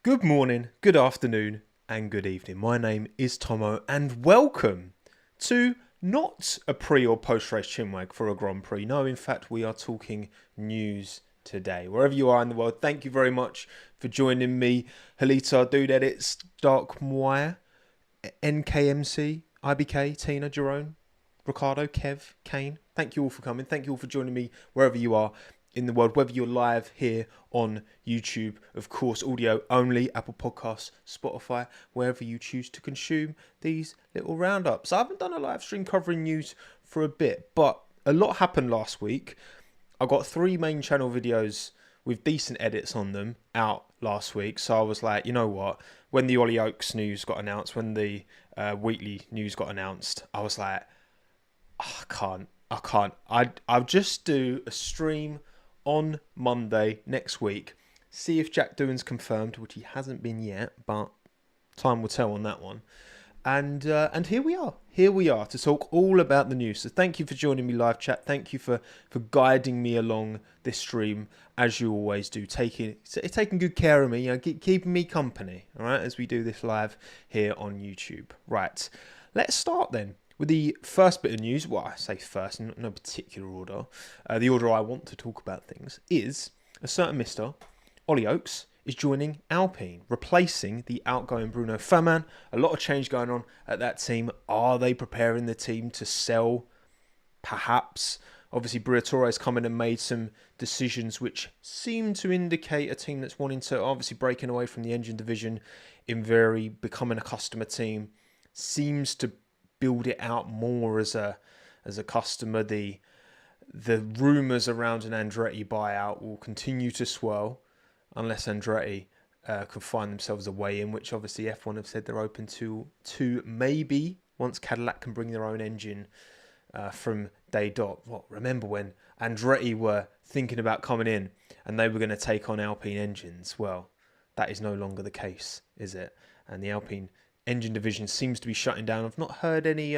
Good morning, good afternoon, and good evening. My name is Tommo, and welcome to not a pre or post race chinwag for a Grand Prix. No, in fact, we are talking news today. Wherever you are in the world, thank you very much for joining me. Halita, Dude Edits, Dark Moire, NKMC, IBK, Tina, Jerome, Ricardo, Kev, Kane. Thank you all for coming. Thank you all for joining me wherever you are in the world, whether you're live here on YouTube, of course, audio only, Apple Podcasts, Spotify, wherever you choose to consume these little roundups. I haven't done a live stream covering news for a bit, but a lot happened last week. I got 3 main channel videos with decent edits on them out last week. So I was like, you know what? When the Ollie Oaks news got announced, when the Wheatley news got announced, I was like, oh, I can't. I'll just do a stream on Monday next week. See if Jack Doohan's confirmed, which he hasn't been yet, but time will tell on that one. And here we are. Here we are to talk all about the news. So thank you for joining me live chat. Thank you for guiding me along this stream as you always do. Taking good care of me, you know, keeping me company, all right, as we do this live here on YouTube. Right. Let's start then with the first bit of news. Well, I say first, in no particular order. The order I want to talk about things is a certain Mr. Ollie Oaks is joining Alpine, replacing the outgoing Bruno Faman. A lot of change going on at that team. Are they preparing the team to sell? Perhaps. Obviously, Briatore's come in and made some decisions which seem to indicate a team that's wanting to, obviously breaking away from the engine division, becoming a customer team. Seems to build it out more as a customer. The rumours around an Andretti buyout will continue to swirl unless Andretti can find themselves a way in, which obviously F1 have said they're open to maybe once Cadillac can bring their own engine from day dot. What, remember when Andretti were thinking about coming in and they were going to take on Alpine engines? Well, that is no longer the case, is it? And the Alpine engine division seems to be shutting down. I've not heard any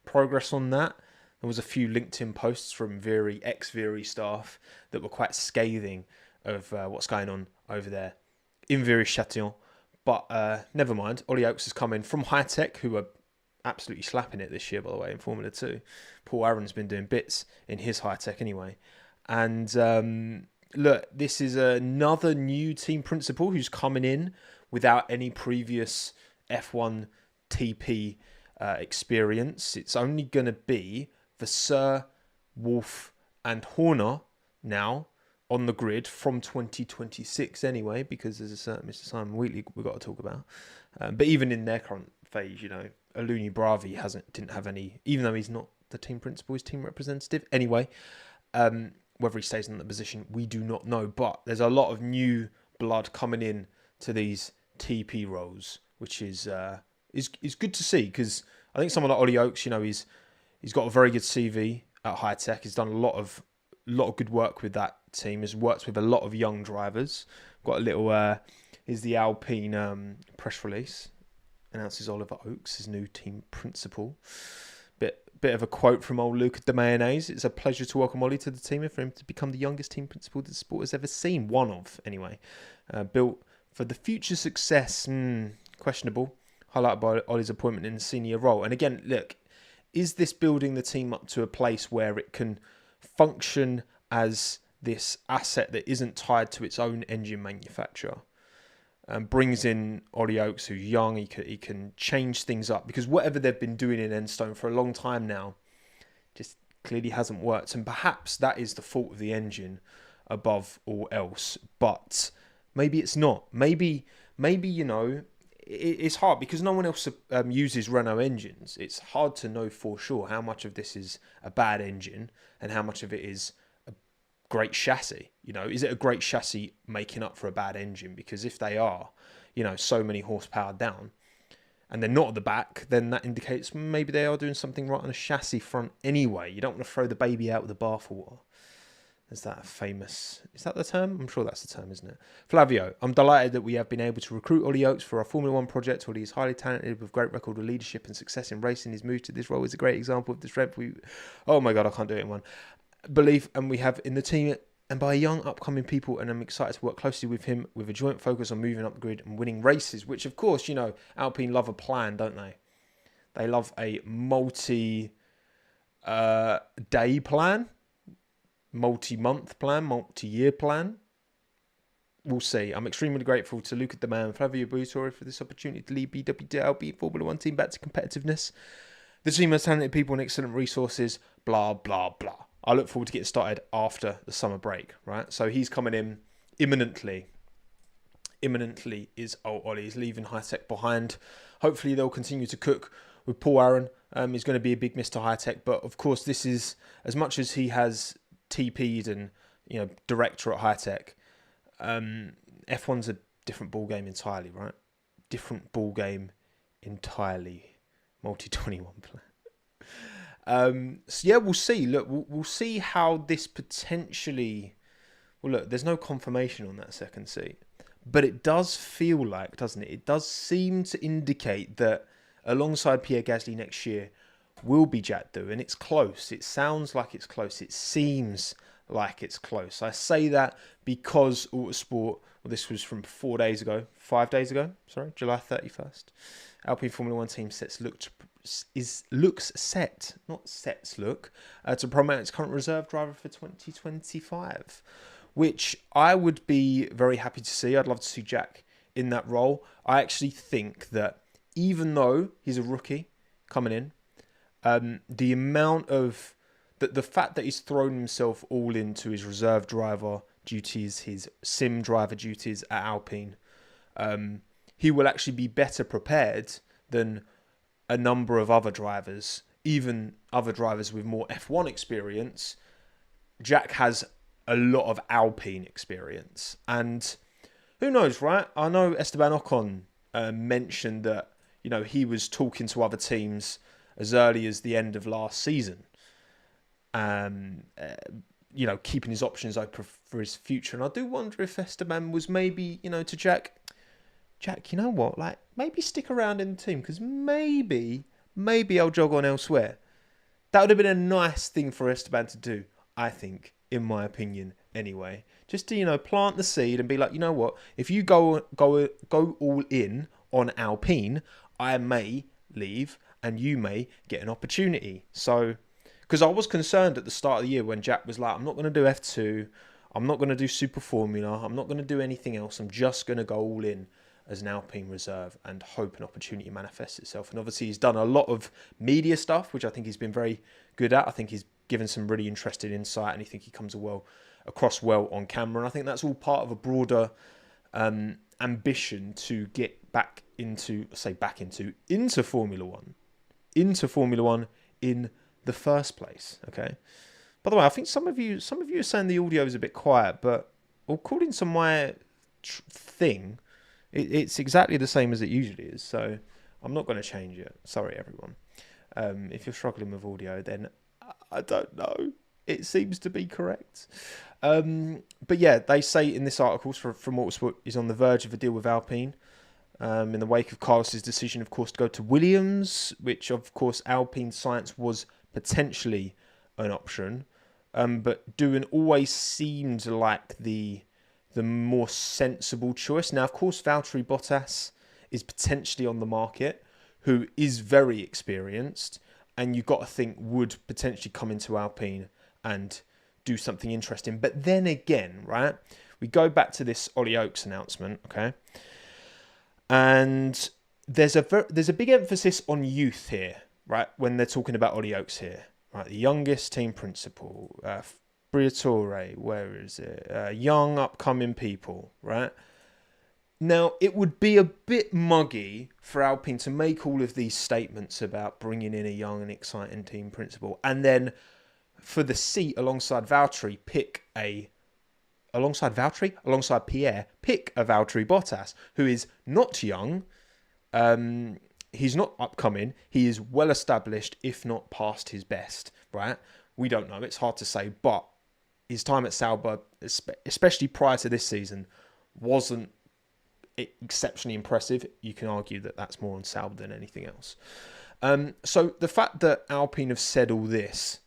progress on that. There was a few LinkedIn posts from ex-Viry staff that were quite scathing of what's going on over there in Viry-Châtillon. But never mind. Ollie Oaks has come in from High Tech, who are absolutely slapping it this year, by the way, in Formula 2. Paul Aaron's been doing bits in his High Tech anyway. And look, this is another new team principal who's coming in without any previous F1 TP experience. It's only going to be Vasseur, Wolf and Horner now on the grid from 2026 anyway, because there's a certain Mr. Simon Wheatley we've got to talk about. But even in their current phase, you know, Aluni Bravi didn't have any, even though he's not the team principal, he's team representative. Anyway, whether he stays in that position, we do not know. But there's a lot of new blood coming in to these TP roles, which is good to see, because I think someone like Ollie Oaks, you know, he's got a very good CV at High Tech. He's done a lot of good work with that team. Has worked with a lot of young drivers. Got a little is the Alpine press release announces Oliver Oaks, his new team principal. Bit of a quote from old Luca de Mayonnaise. It's a pleasure to welcome Ollie to the team and for him to become the youngest team principal that the sport has ever seen. One of, anyway. Built for the future success. Questionable. Highlighted by Ollie's appointment in the senior role. And again, look, is this building the team up to a place where it can function as this asset that isn't tied to its own engine manufacturer? Brings in Ollie Oaks, who's young. He can change things up, because whatever they've been doing in Enstone for a long time now just clearly hasn't worked. And perhaps that is the fault of the engine above all else. But maybe it's not. Maybe you know, it's hard because no one else uses Renault engines. It's hard to know for sure how much of this is a bad engine and how much of it is a great chassis. You know, is it a great chassis making up for a bad engine? Because if they are, you know, so many horsepower down and they're not at the back, then that indicates maybe they are doing something right on a chassis front anyway. You don't want to throw the baby out with the bathwater. Is that the term? I'm sure that's the term, isn't it? Flavio, I'm delighted that we have been able to recruit Ollie Oaks for our Formula 1 project. Ollie is highly talented with great record of leadership and success in racing. His move to this role is a great example of the strength oh my God, I can't do it in one. Belief and we have in the team and by young upcoming people, and I'm excited to work closely with him with a joint focus on moving up the grid and winning races, which of course, you know, Alpine love a plan, don't they? They love a multi-day plan, multi-month plan, multi-year plan. We'll see. I'm extremely grateful to Luca De Man and Flavio Briatore for this opportunity to lead BWT Formula One team back to competitiveness. The team has talented people and excellent resources, blah, blah, blah. I look forward to getting started after the summer break, right? So he's coming in imminently. Imminently is Ollie. He's leaving High Tech behind. Hopefully they'll continue to cook with Paul Aaron. He's going to be a big miss to High Tech. But of course, this is, as much as he has TP'd and, you know, director at High Tech, F1's a different ball game entirely, right? Different ball game entirely. Multi-21 plan. So yeah, we'll see. Look, we'll see how this potentially. Well, look, there's no confirmation on that second seat, but it does feel like, doesn't it? It does seem to indicate that alongside Pierre Gasly next year will be Jack Doohan, and it's close. It sounds like it's close. It seems like it's close. I say that because Autosport. Well, this was from 5 days ago. July 31st. Alpine Formula One team looks set to promote its current reserve driver for 2025, which I would be very happy to see. I'd love to see Jack in that role. I actually think that even though he's a rookie coming in, the amount of the fact that he's thrown himself all into his reserve driver duties, his sim driver duties at Alpine, he will actually be better prepared than a number of other drivers, even other drivers with more F1 experience. Jack has a lot of Alpine experience. And who knows, right? I know Esteban Ocon mentioned that, you know, he was talking to other teams as early as the end of last season. You know, keeping his options open for his future. And I do wonder if Esteban was maybe, you know, to Jack, you know what, like, maybe stick around in the team, because maybe I'll jog on elsewhere. That would have been a nice thing for Esteban to do, I think, in my opinion, anyway. Just to, you know, plant the seed and be like, you know what, if you go all in on Alpine, I may leave and you may get an opportunity. So, because I was concerned at the start of the year when Jack was like, I'm not going to do F2, I'm not going to do Super Formula, I'm not going to do anything else, I'm just going to go all in as an Alpine reserve and hope an opportunity manifests itself. And obviously he's done a lot of media stuff, which I think he's been very good at. I think he's given some really interesting insight, and I think he comes across well on camera. And I think that's all part of a broader ambition to get back into Formula One in the first place. Okay. By the way, I think some of you are saying the audio is a bit quiet, but according to my thing, it's exactly the same as it usually is. So I'm not going to change it. Sorry, everyone. If you're struggling with audio, then I don't know. It seems to be correct. But yeah, they say in this article from Motorsport is on the verge of a deal with Alpine. In the wake of Carlos's decision, of course, to go to Williams, which, of course, Alpine Science was potentially an option. But Doohan always seemed like the more sensible choice. Now, of course, Valtteri Bottas is potentially on the market, who is very experienced, and you've got to think would potentially come into Alpine and do something interesting. But then again, right, we go back to this Ollie Oakes announcement, okay? And there's a big emphasis on youth here, right, when they're talking about Ollie Oakes here, right? The youngest team principal, Briatore, where is it? Young, upcoming people, right? Now, it would be a bit muggy for Alpine to make all of these statements about bringing in a young and exciting team principal, and then for the seat alongside Valtteri, alongside Pierre, pick a Valtteri Bottas, who is not young, he's not upcoming, he is well established, if not past his best, right? We don't know, it's hard to say, but his time at Sauber, especially prior to this season, wasn't exceptionally impressive. You can argue that that's more on Sauber than anything else. So the fact that Alpine have said all this,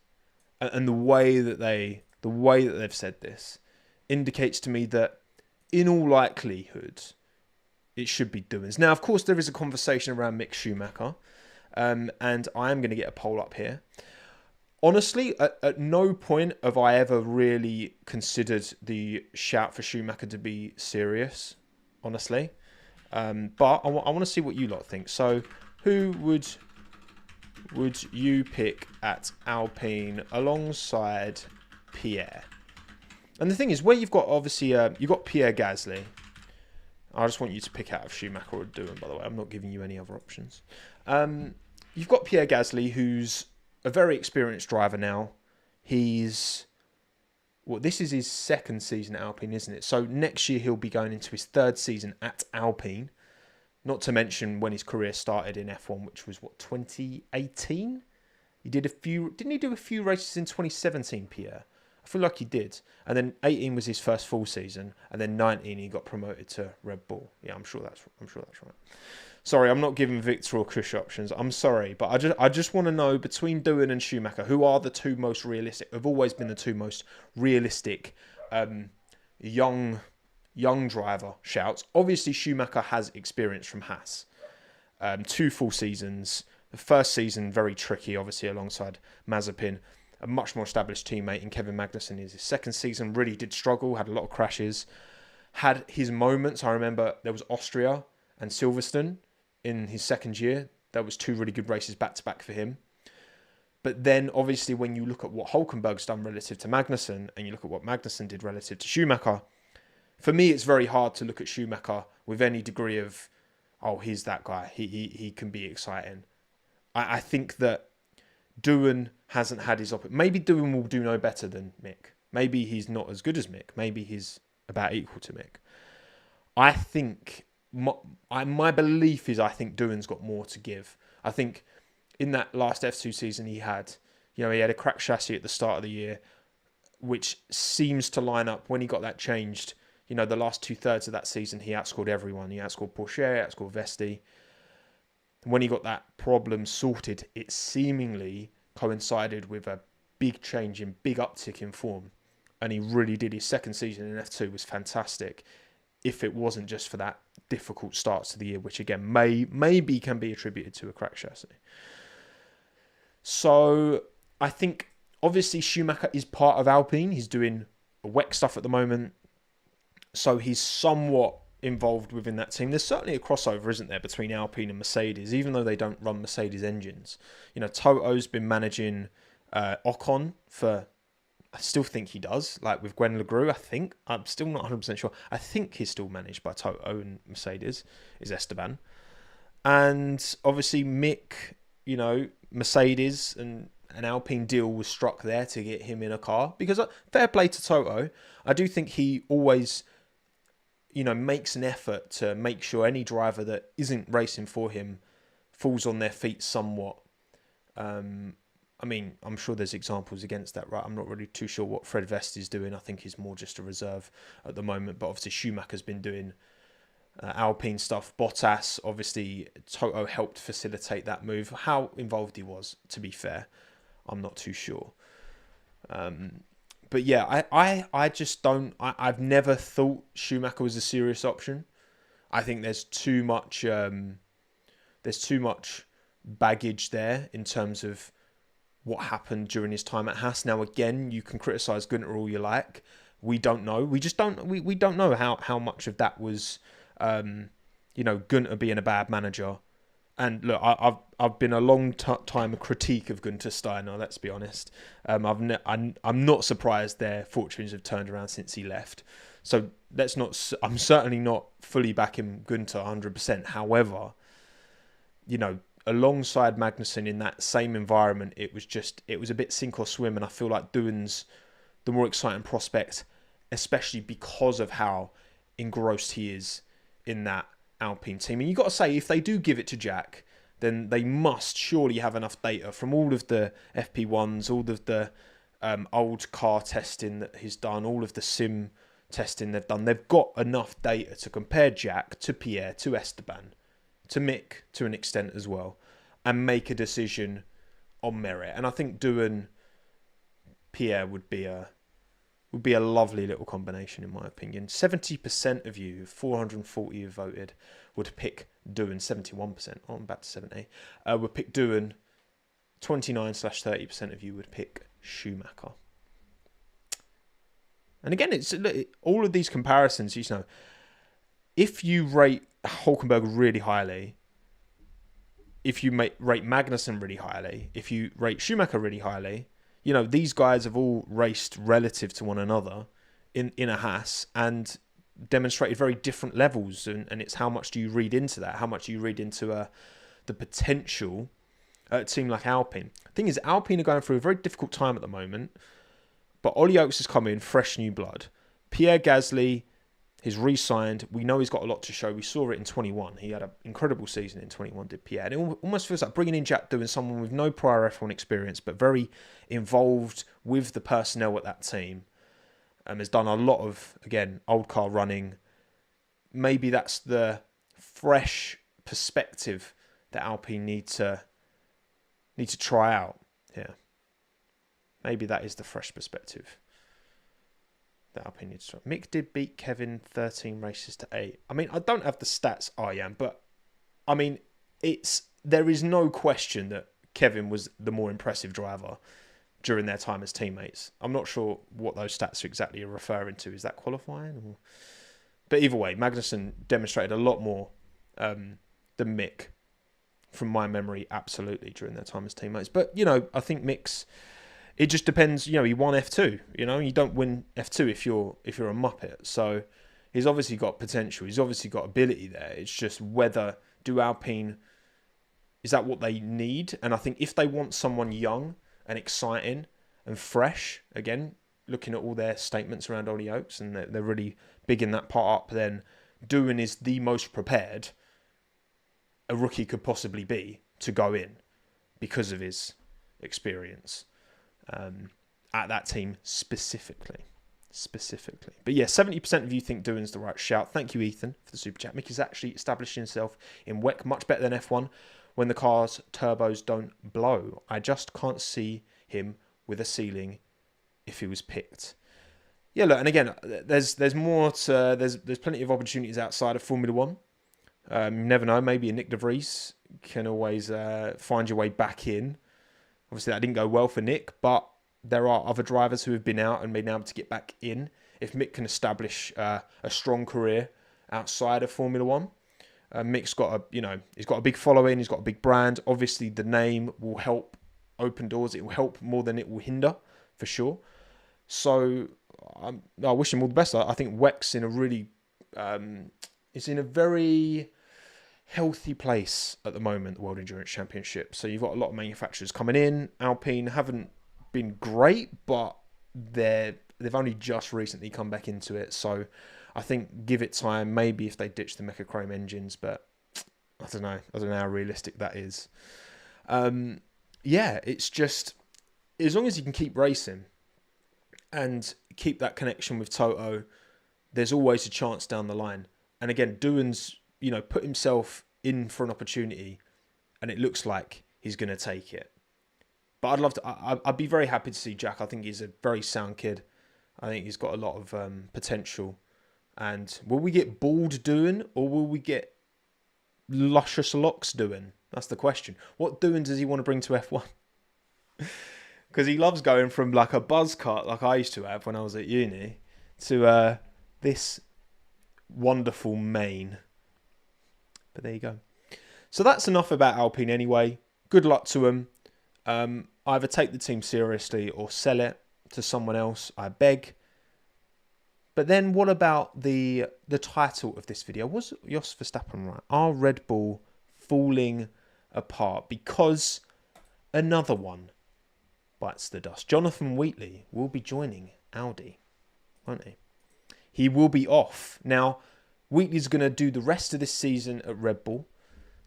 and the way that they've said this, indicates to me that in all likelihood, it should be Doohan's. Now, of course, there is a conversation around Mick Schumacher, and I am going to get a poll up here. Honestly, at no point have I ever really considered the shout for Schumacher to be serious, honestly. But I want to see what you lot think. So, who would you pick at Alpine alongside Pierre? And the thing is, where you've got, obviously, you've got Pierre Gasly. I just want you to pick out of Schumacher or Doohan, by the way. I'm not giving you any other options. You've got Pierre Gasly, who's a very experienced driver now. This is his second season at Alpine, isn't it? So next year he'll be going into his third season at Alpine. Not to mention when his career started in F1, which was 2018? Didn't he do a few races in 2017, Pierre? I feel like he did. And then 18 was his first full season, and then 19 he got promoted to Red Bull. Yeah, I'm sure that's right. Sorry, I'm not giving Victor or Kush options. I'm sorry, but I just want to know, between Doohan and Schumacher, who are the two most realistic? Have always been the two most realistic young driver shouts. Obviously, Schumacher has experience from Haas. 2 full seasons. The first season very tricky, obviously, alongside Mazepin. A much more established teammate in Kevin Magnussen. His second season really did struggle, had a lot of crashes. Had his moments. I remember there was Austria and Silverstone in his second year. That was 2 really good races back-to-back for him. But then, obviously, when you look at what Hülkenberg's done relative to Magnussen, and you look at what Magnussen did relative to Schumacher, for me, it's very hard to look at Schumacher with any degree of, oh, he's that guy. He can be exciting. I think that Doohan hasn't had his opportunity. Maybe Doohan will do no better than Mick. Maybe he's not as good as Mick. Maybe he's about equal to Mick. I think, my belief is I think Doohan's got more to give. I think in that last F2 season he had a cracked chassis at the start of the year, which seems to line up when he got that changed. The last 2/3 of that season, he outscored everyone. He outscored Porsche, outscored Vesti. When he got that problem sorted, it seemingly coincided with a big change in, big uptick in form. And he really did. His second season in F2 was fantastic, if it wasn't just for that difficult start to the year, which again, maybe can be attributed to a cracked chassis. So I think, obviously, Schumacher is part of Alpine. He's doing WEC stuff at the moment. So he's somewhat involved within that team. There's certainly a crossover, isn't there, between Alpine and Mercedes, even though they don't run Mercedes engines. Toto's been managing Ocon for, I still think he does, like with Gwen Legru, I think. I'm still not 100% sure. I think he's still managed by Toto and Mercedes, is Esteban. And obviously Mick, Mercedes and an Alpine deal was struck there to get him in a car. Because fair play to Toto, I do think he always makes an effort to make sure any driver that isn't racing for him falls on their feet somewhat. I'm sure there's examples against that, right? I'm not really too sure what Fred Vest is doing. I think he's more just a reserve at the moment. But obviously Schumacher's been doing Alpine stuff. Bottas, obviously, Toto helped facilitate that move. How involved he was, to be fair, I'm not too sure. But yeah, I just don't. I've never thought Schumacher was a serious option. I think there's too much baggage there in terms of what happened during his time at Haas. Now, again, you can criticise Gunter all you like. We don't know. We just don't. We don't know how much of that was, Gunter being a bad manager. And look, I've been a long time a critique of Gunter Steiner. Let's be honest. I'm not surprised their fortunes have turned around since he left. So let's not. I'm certainly not fully backing Gunter 100%. However, alongside Magnussen in that same environment, it was a bit sink or swim. And I feel like Doohan's the more exciting prospect, especially because of how engrossed he is in that Alpine team. And you've got to say, if they do give it to Jack, then they must surely have enough data from all of the FP1s, all of the old car testing that he's done, all of the sim testing they've done. They've got enough data to compare Jack to Pierre, to Esteban, to Mick to an extent as well, and make a decision on merit. And I think Doohan, Pierre would be would be a lovely little combination, in my opinion. 70% of you, 440 who voted, would pick Doohan. 71%, I'm back to 70, would pick Doohan. 29/30% of you would pick Schumacher. And again, it's all of these comparisons, you know, if you rate Hülkenberg really highly, if you rate Magnussen really highly, if you rate Schumacher really highly, you know, these guys have all raced relative to one another in a Haas and demonstrated very different levels. And it's how much do you read into that? How much do you read into the potential at a team like Alpine? The thing is, Alpine are going through a very difficult time at the moment, but Ollie Oakes has come in, fresh new blood. Pierre Gasly, he's re-signed. We know he's got a lot to show. We saw it in 21. He had an incredible season in 21, did Pierre. And it almost feels like bringing in Jack Doohan, someone with no prior F1 experience, but very involved with the personnel at that team. Has done a lot of, again, old car running. Maybe that's the fresh perspective that Alpine need to try out here. Maybe that is the fresh perspective that Alpine needs to try. Mick did beat Kevin 13 races to 8. I mean, I don't have the stats, but I mean, there is no question that Kevin was the more impressive driver during their time as teammates. I'm not sure what those stats are exactly referring to. Is that qualifying? But either way, Magnussen demonstrated a lot more than Mick, from my memory, absolutely, during their time as teammates. But, you know, I think Mick's, it just depends. You know, he won F2. You know, you don't win F2 if you're a muppet. So he's obviously got potential. He's obviously got ability there. It's just whether do Alpine, is that what they need? And I think if they want someone young and exciting and fresh, again, looking at all their statements around Ollie Oakes, and they're really bigging that part up, then Doohan is the most prepared a rookie could possibly be to go in because of his experience at that team specifically. But yeah, 70% of you think Doohan's the right shout. Thank you, Ethan, for the super chat. Mick is actually establishing himself in WEC much better than F1 when the car's turbos don't blow. I just can't see him with a ceiling if he was picked. Yeah, look, and again, there's more to, there's plenty of opportunities outside of Formula One. You never know, maybe a Nick de Vries can always find your way back in. Obviously, that didn't go well for Nick, but there are other drivers who have been out and been able to get back in. If Mick can establish a strong career outside of Formula One, Mick's got he's got a big following, he's got a big brand. Obviously, the name will help open doors. It will help more than it will hinder, for sure. So I wish him all the best. I think WEC's in a really, it's in a very healthy place at the moment, the World Endurance Championship. So you've got a lot of manufacturers coming in. Alpine haven't been great, but they've only just recently come back into it. So I think give it time. Maybe if they ditch the Mecha Chrome engines, but I don't know how realistic that is. Yeah, it's just as long as you can keep racing and keep that connection with Toto, there's always a chance down the line. And again, Doohan's, put himself in for an opportunity, and it looks like he's going to take it. But I'd love to. I'd be very happy to see Jack. I think he's a very sound kid. I think he's got a lot of potential. And will we get bald Doohan, or will we get luscious locks Doohan? That's the question. What Doohan does he want to bring to F1? Because he loves going from like a buzz cut, like I used to have when I was at uni, to this wonderful mane. But there you go. So that's enough about Alpine anyway. Good luck to them. Either take the team seriously or sell it to someone else, I beg. But then what about the title of this video? Was Jos Verstappen right? Are Red Bull falling apart? Because another one bites the dust. Jonathan Wheatley will be joining Audi, won't he? He will be off. Now, Wheatley's going to do the rest of this season at Red Bull.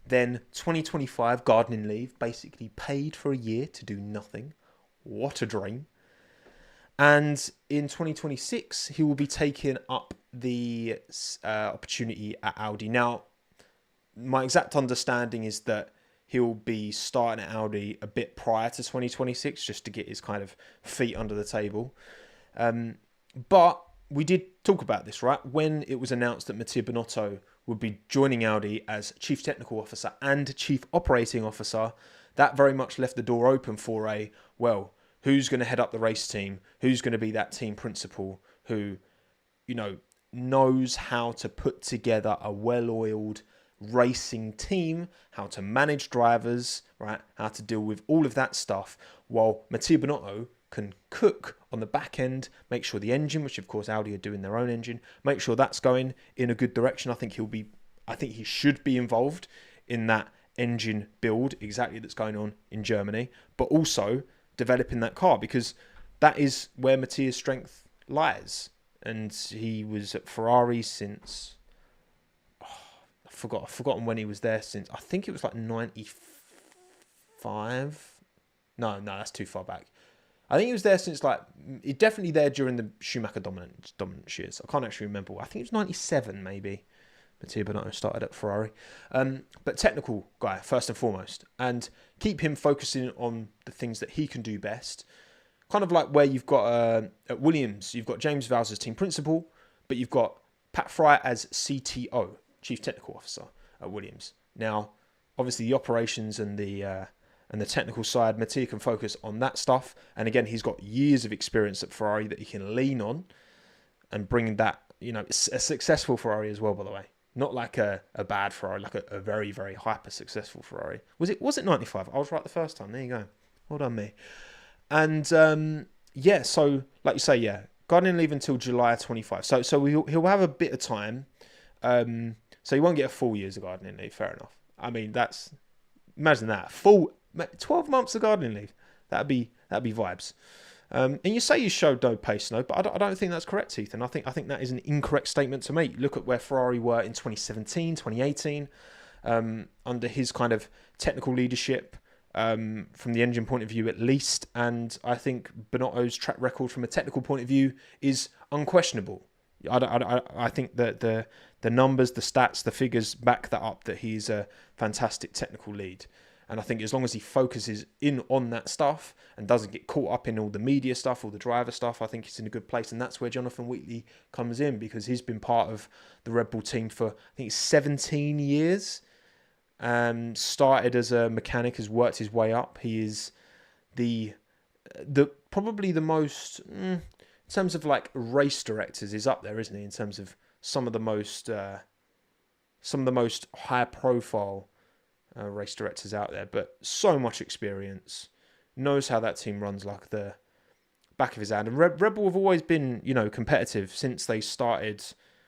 Then 2025 gardening leave, basically paid for a year to do nothing. What a dream. And in 2026, he will be taking up the opportunity at Audi. Now, my exact understanding is that he'll be starting at Audi a bit prior to 2026, just to get his kind of feet under the table. But we did talk about this, right? When it was announced that Mattia Binotto would be joining Audi as Chief Technical Officer and Chief Operating Officer, that very much left the door open for who's going to head up the race team? Who's going to be that team principal who, knows how to put together a well-oiled racing team, how to manage drivers, right? How to deal with all of that stuff, while Mattia Binotto can cook on the back end, make sure the engine, which of course Audi are doing their own engine, make sure that's going in a good direction. I think he should be involved in that engine build exactly that's going on in Germany, but also developing that car, because that is where Mattia's strength lies. And he was at Ferrari since I've forgotten when he was there since. I think it was like 95. No, that's too far back. I think he was there since he's definitely there during the Schumacher dominant years. I can't actually remember. I think it was 97 maybe. Mattia Binotto started at Ferrari. But technical guy, first and foremost. And keep him focusing on the things that he can do best. Kind of like where you've got at Williams, you've got James Vowles as team principal, but you've got Pat Fry as CTO, Chief Technical Officer at Williams. Now, obviously the operations and the technical side, Mattia can focus on that stuff. And again, he's got years of experience at Ferrari that he can lean on and bring that, a successful Ferrari as well, by the way. Not like a bad Ferrari, like a very, very hyper successful Ferrari. Was it 95? I was right the first time. There you go. Well done, me. And so like you say, gardening leave until July 25. So he'll have a bit of time. So he won't get a full year's of gardening leave. Fair enough. I mean, imagine that, full 12 months of gardening leave. That'd be vibes. And you say you showed no pace, no, but I don't think that's correct, Ethan. I think that is an incorrect statement to make. Look at where Ferrari were in 2017, 2018, under his kind of technical leadership, from the engine point of view at least. And I think Binotto's track record from a technical point of view is unquestionable. I think that the numbers, the stats, the figures back that up, that he's a fantastic technical lead. And I think as long as he focuses in on that stuff and doesn't get caught up in all the media stuff, all the driver stuff, I think he's in a good place. And that's where Jonathan Wheatley comes in, because he's been part of the Red Bull team for, I think, 17 years. Started as a mechanic, has worked his way up. He is the probably the most, in terms of like race directors, is up there, isn't he? In terms of some of the most high profile race directors out there, but so much experience, knows how that team runs like the back of his hand. And Red Bull have always been, competitive since they started.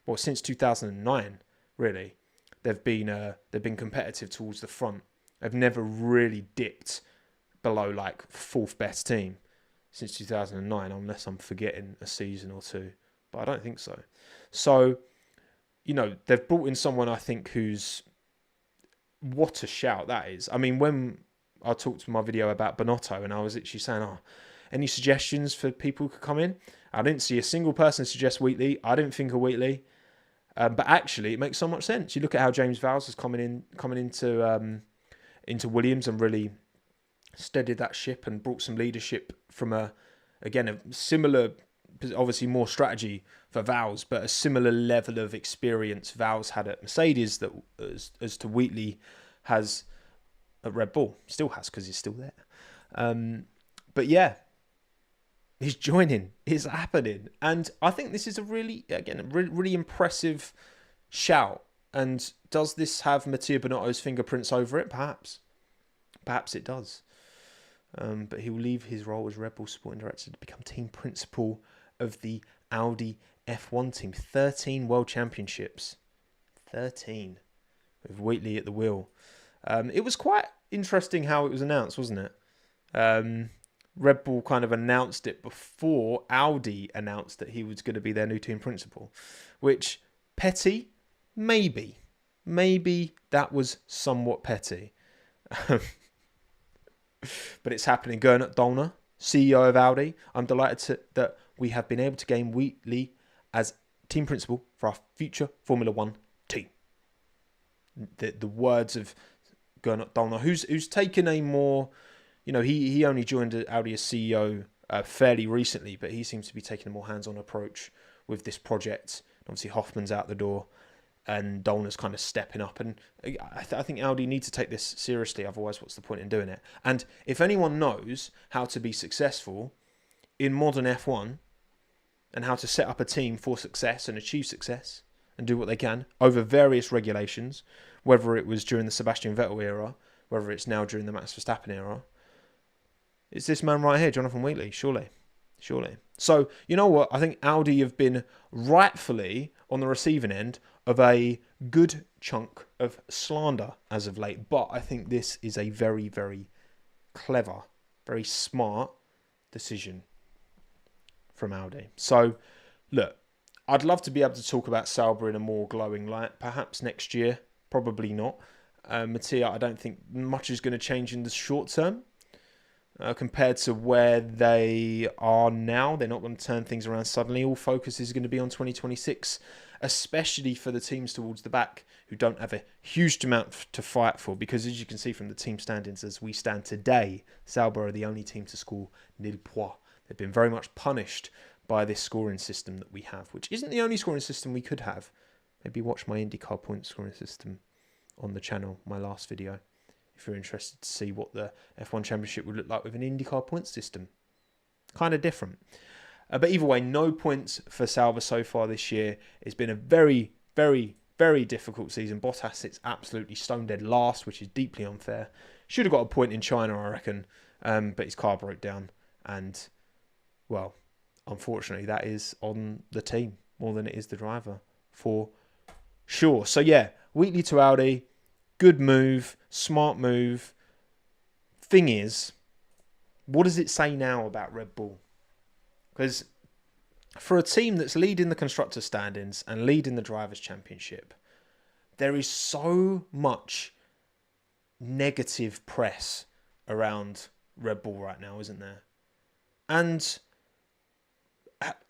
Well, since 2009, really, they've been competitive towards the front. They've never really dipped below like fourth best team since 2009, unless I'm forgetting a season or two, but I don't think so. So, they've brought in someone, I think, who's, what a shout that is. I mean, when I talked in my video about Binotto, and I was actually saying, any suggestions for people who could come in? I didn't see a single person suggest Wheatley. I didn't think of Wheatley. But actually, it makes so much sense. You look at how James Vowles is coming into Williams and really steadied that ship and brought some leadership from a similar, obviously more strategy for Vowles, but a similar level of experience Vowles had at Mercedes that as to Wheatley has at Red Bull. Still has, because he's still there. But yeah, he's joining. It's happening. And I think this is a really impressive shout. And does this have Mattia Binotto's fingerprints over it? Perhaps. Perhaps it does. But he will leave his role as Red Bull Sporting Director to become team principal of the Audi F1 team. 13 World Championships. 13. With Wheatley at the wheel. It was quite interesting how it was announced, wasn't it? Red Bull kind of announced it before Audi announced that he was going to be their new team principal, which, petty, maybe that was somewhat petty. But it's happening. Gernot Dollner, CEO of Audi, I'm delighted that we have been able to gain Wheatley as team principal for our future Formula One team. The words of Gernot Dollner, who's taken a more, he only joined Audi as CEO fairly recently, but he seems to be taking a more hands-on approach with this project. Obviously, Hoffman's out the door, and Dolner's kind of stepping up. And I think Audi need to take this seriously, otherwise what's the point in doing it? And if anyone knows how to be successful in modern F1 and how to set up a team for success and achieve success and do what they can over various regulations, whether it was during the Sebastian Vettel era, whether it's now during the Max Verstappen era, it's this man right here, Jonathan Wheatley, surely. So, you know what? I think Audi have been rightfully on the receiving end of a good chunk of slander as of late. But I think this is a very, very clever, very smart decision from Audi. So, look, I'd love to be able to talk about Sauber in a more glowing light. Perhaps next year, probably not. Mattia, I don't think much is going to change in the short term. Compared to where they are now. They're not going to turn things around suddenly. All focus is going to be on 2026, especially for the teams towards the back who don't have a huge amount to fight for, because as you can see from the team standings as we stand today, Sauber are the only team to score nil points. They've been very much punished by this scoring system that we have, which isn't the only scoring system we could have. Maybe watch my IndyCar point scoring system on the channel, my last video, if you're interested to see what the F1 Championship would look like with an IndyCar point system. Kind of different. But either way, no points for Sauber so far this year. It's been a very, very, very difficult season. Bottas sits absolutely stone dead last, which is deeply unfair. Should have got a point in China, I reckon. But his car broke down. And, well, unfortunately, that is on the team more than it is the driver, for sure. So, yeah, Wheatley to Audi. Good move, smart move. Thing is, what does it say now about Red Bull? Because for a team that's leading the Constructors' standings and leading the Drivers' Championship, there is so much negative press around Red Bull right now, isn't there? And,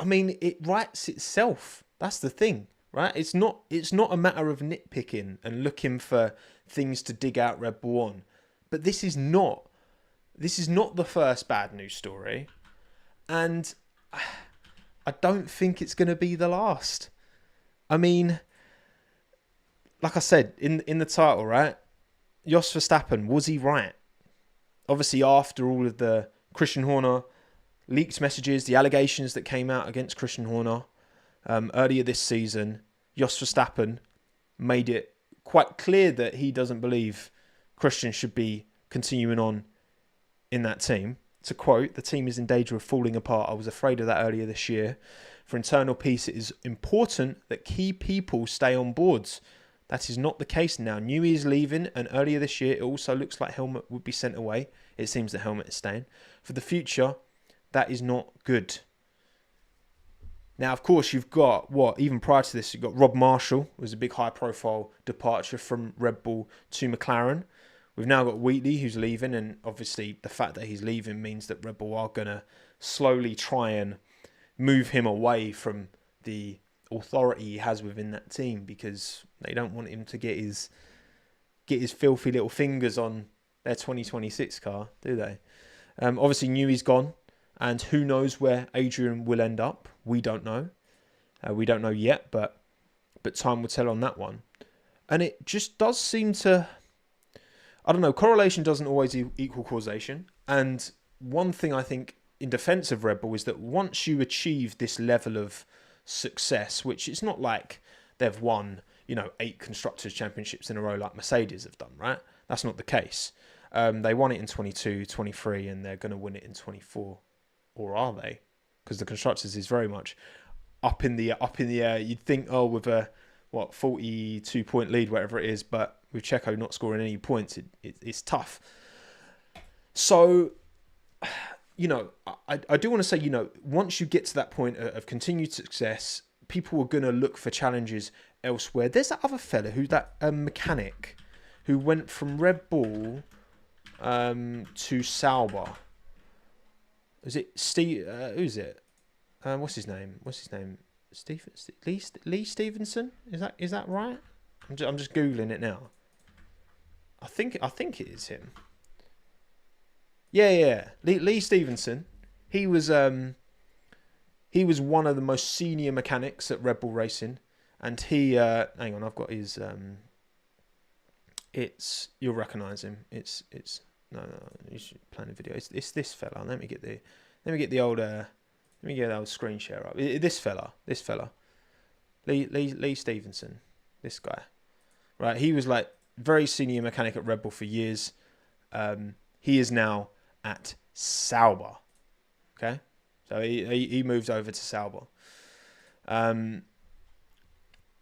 I mean, it writes itself. That's the thing. Right? It's not a matter of nitpicking and looking for things to dig out Red Bull on. But this is not the first bad news story. And I don't think it's going to be the last. I mean, like I said, in the title, right? Jos Verstappen, was he right? Obviously, after all of the Christian Horner leaked messages, the allegations that came out against Christian Horner, earlier this season, Jos Verstappen made it quite clear that he doesn't believe Christian should be continuing on in that team. To quote, "The team is in danger of falling apart. I was afraid of that earlier this year. For internal peace, it is important that key people stay on boards. That is not the case now. Newey is leaving, and earlier this year, it also looks like Helmut would be sent away. It seems that Helmut is staying. For the future, that is not good." Now, of course, you've got, even prior to this, you've got Rob Marshall, who was a big high-profile departure from Red Bull to McLaren. We've now got Wheatley, who's leaving, and obviously the fact that he's leaving means that Red Bull are going to slowly try and move him away from the authority he has within that team, because they don't want him to get his filthy little fingers on their 2026 car, do they? Obviously, Newey's gone. And who knows where Adrian will end up? We don't know. We don't know yet, but time will tell on that one. And it just does seem to... I don't know, correlation doesn't always equal causation. And one thing I think in defence of Red Bull is that once you achieve this level of success, which it's not like they've won, 8 Constructors' Championships in a row like Mercedes have done, right? That's not the case. They won it in 22, 23, and they're going to win it in 24. Or are they? Because the Constructors is very much up in the air. You'd think, with a 42-point lead, whatever it is, but with Checo not scoring any points, it's tough. So, I do want to say, once you get to that point of continued success, people are going to look for challenges elsewhere. There's that other fella that mechanic who went from Red Bull to Sauber. Is it Steve? Who's it? What's his name? Lee Stevenson? Is that right? I'm just googling it now. I think it is him. Yeah. Lee Stevenson. he was one of the most senior mechanics at Red Bull Racing, and he hang on, I've got his it's you'll recognise him. It's no, you should play the video. It's this fella. Let me get the old screen share up. This fella, Lee Stevenson, this guy, right? He was like very senior mechanic at Red Bull for years. He is now at Sauber. Okay, so he moved over to Sauber.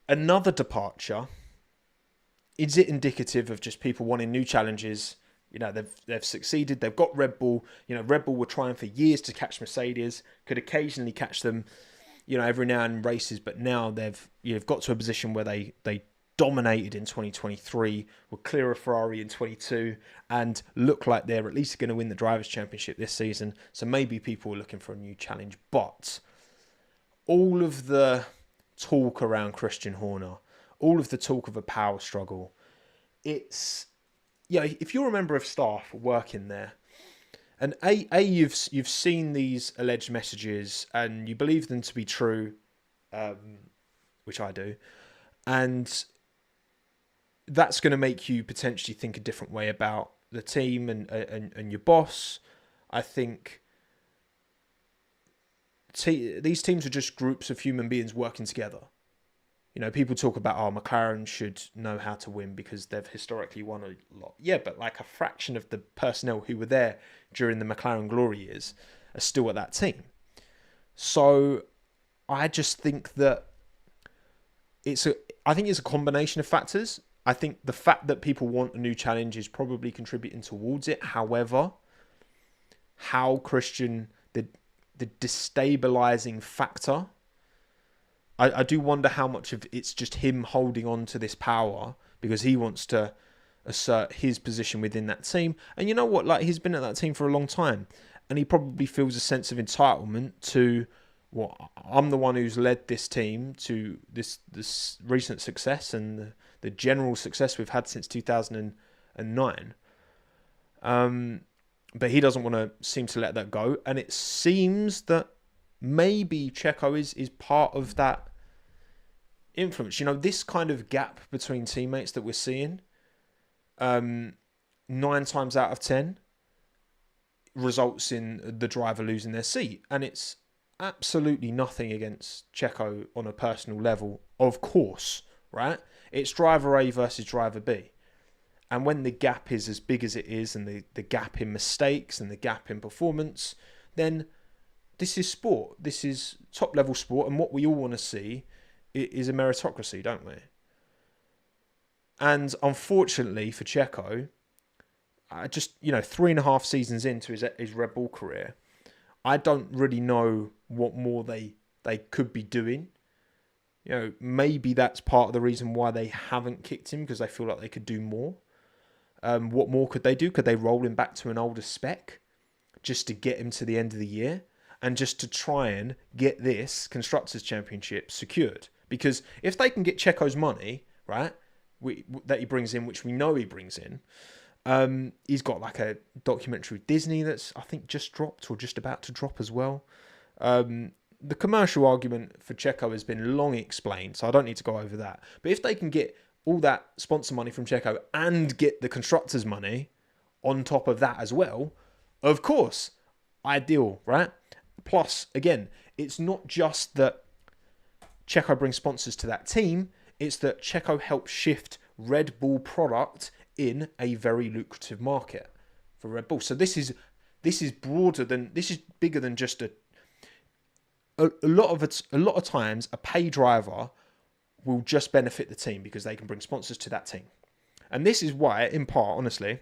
Another departure. Is it indicative of just people wanting new challenges? You know, they've succeeded. They've got Red Bull. You know, Red Bull were trying for years to catch Mercedes. Could occasionally catch them, you know, every now and in races. But now you've got to a position where they dominated in 2023, were clear of Ferrari in 22, and look like they're at least going to win the Drivers' Championship this season. So maybe people are looking for a new challenge. But all of the talk around Christian Horner, all of the talk of a power struggle, it's, yeah, if you're a member of staff working there, and you've seen these alleged messages and you believe them to be true, which I do, and that's going to make you potentially think a different way about the team and your boss. I think these teams are just groups of human beings working together. You know, people talk about, McLaren should know how to win because they've historically won a lot. Yeah, but like a fraction of the personnel who were there during the McLaren glory years are still at that team. So I just think that I think it's a combination of factors. I think the fact that people want a new challenge is probably contributing towards it. However, how Christian, the destabilizing factor, I do wonder how much of it's just him holding on to this power because he wants to assert his position within that team. And you know what? Like, he's been at that team for a long time, and he probably feels a sense of entitlement to, I'm the one who's led this team to this recent success and the general success we've had since 2009. But he doesn't want to seem to let that go. And it seems that maybe Checo is part of that influence. You know, this kind of gap between teammates that we're seeing, 9 times out of 10 results in the driver losing their seat. And it's absolutely nothing against Checo on a personal level, of course, right? It's driver A versus driver B. And when the gap is as big as it is, and the gap in mistakes and the gap in performance, then this is sport. This is top level sport. And what we all want to see is a meritocracy, don't we? And unfortunately for Checo, I just, 3.5 seasons into his Red Bull career, I don't really know what more they could be doing. You know, maybe that's part of the reason why they haven't kicked him, because they feel like they could do more. What more could they do? Could they roll him back to an older spec just to get him to the end of the year and just to try and get this Constructors' Championship secured? Because if they can get Checo's money, right, that he brings in, which we know he brings in, he's got like a documentary with Disney that's, I think, just dropped or just about to drop as well. The commercial argument for Checo has been long explained, so I don't need to go over that. But if they can get all that sponsor money from Checo and get the constructors' money on top of that as well, of course, ideal, right? Plus, again, it's not just that Checo brings sponsors to that team, it's that Checo helps shift Red Bull product in a very lucrative market for Red Bull. So this is broader than, this is bigger than just a lot of times a pay driver will just benefit the team because they can bring sponsors to that team. And this is why, in part, honestly,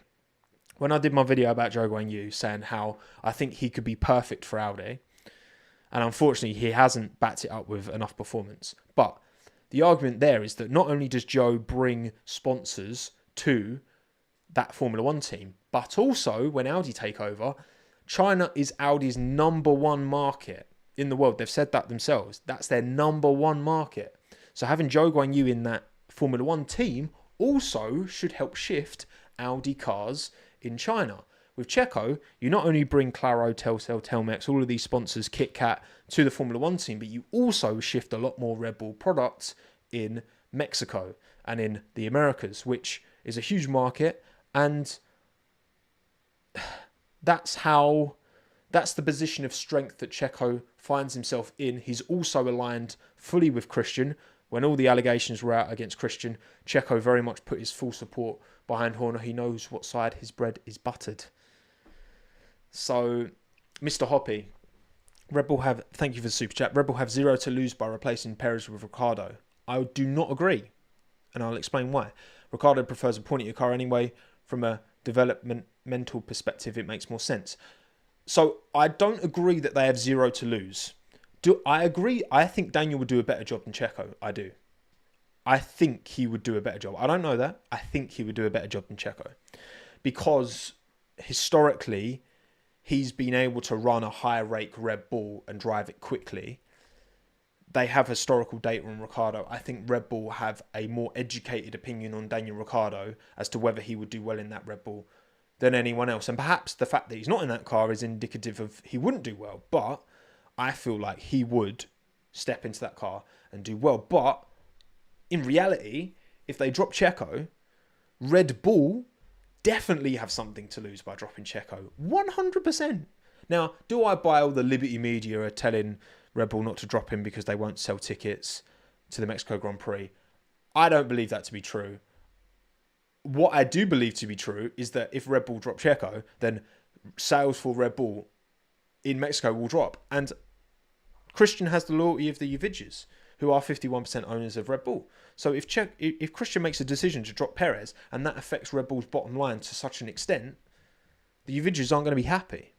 when I did my video about Zhou Guanyu saying how I think he could be perfect for Audi, and unfortunately he hasn't backed it up with enough performance. But the argument there is that not only does Zhou bring sponsors to that Formula One team, but also when Audi take over, China is Audi's number one market in the world. They've said that themselves. That's their number one market. So having Zhou Guanyu in that Formula One team also should help shift Audi cars in China, With Checo, you not only bring Claro, Telcel, Telmex, all of these sponsors, KitKat, to the Formula One team, but you also shift a lot more Red Bull products in Mexico and in the Americas, which is a huge market. And that's the position of strength that Checo finds himself in. He's also aligned fully with Christian. When all the allegations were out against Christian, Checo very much put his full support behind Horner. He knows what side his bread is buttered. So, Mr. Hoppy, thank you for the super chat. Red Bull have 0 to lose by replacing Perez with Ricciardo. I do not agree, and I'll explain why. Ricciardo prefers a pointier car anyway. From a developmental perspective, it makes more sense. So I don't agree that they have 0 to lose. Do I agree? I think Daniel would do a better job than Checo. I do. I think he would do a better job. I don't know that. I think he would do a better job than Checo. Because historically, he's been able to run a high rake Red Bull and drive it quickly. They have historical data on Ricciardo. I think Red Bull have a more educated opinion on Daniel Ricciardo as to whether he would do well in that Red Bull than anyone else. And perhaps the fact that he's not in that car is indicative of he wouldn't do well. But I feel like he would step into that car and do well. But in reality, if they drop Checo, Red Bull definitely have something to lose by dropping Checo. 100%. Now, do I buy all the Liberty media are telling Red Bull not to drop him because they won't sell tickets to the Mexico Grand Prix? I don't believe that to be true. What I do believe to be true is that if Red Bull drop Checo, then sales for Red Bull in Mexico will drop. And Christian has the loyalty of the Uvidges, who are 51% owners of Red Bull. So if Christian makes a decision to drop Perez and that affects Red Bull's bottom line to such an extent, the Uvidges aren't going to be happy.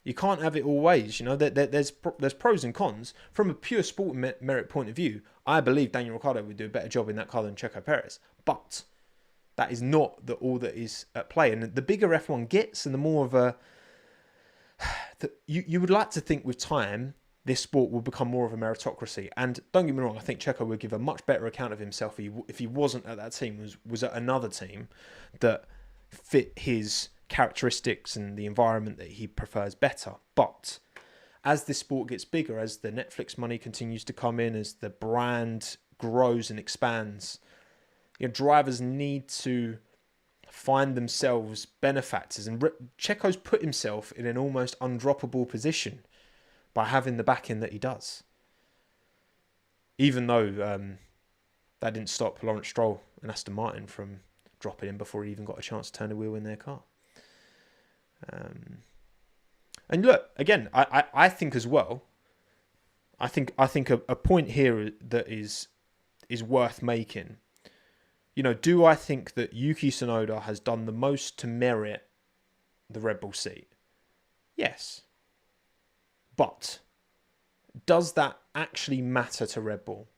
You can't have it all ways. You know, there's pros and cons. From a pure sport merit point of view, I believe Daniel Ricciardo would do a better job in that car than Checo Perez. But that is not all that is at play. And the bigger F1 gets, and the more of a... You would like to think with time, this sport will become more of a meritocracy. And don't get me wrong, I think Checo would give a much better account of himself if he wasn't at that team, was at another team that fit his characteristics and the environment that he prefers better. But as this sport gets bigger, as the Netflix money continues to come in, as the brand grows and expands, drivers need to find themselves benefactors. And Checo's put himself in an almost undroppable position by having the backing that he does. Even though that didn't stop Lawrence Stroll and Aston Martin from dropping him before he even got a chance to turn the wheel in their car. And look, again, I think as well, I think a point here that is worth making. Do I think that Yuki Tsunoda has done the most to merit the Red Bull seat? Yes. But does that actually matter to Red Bull?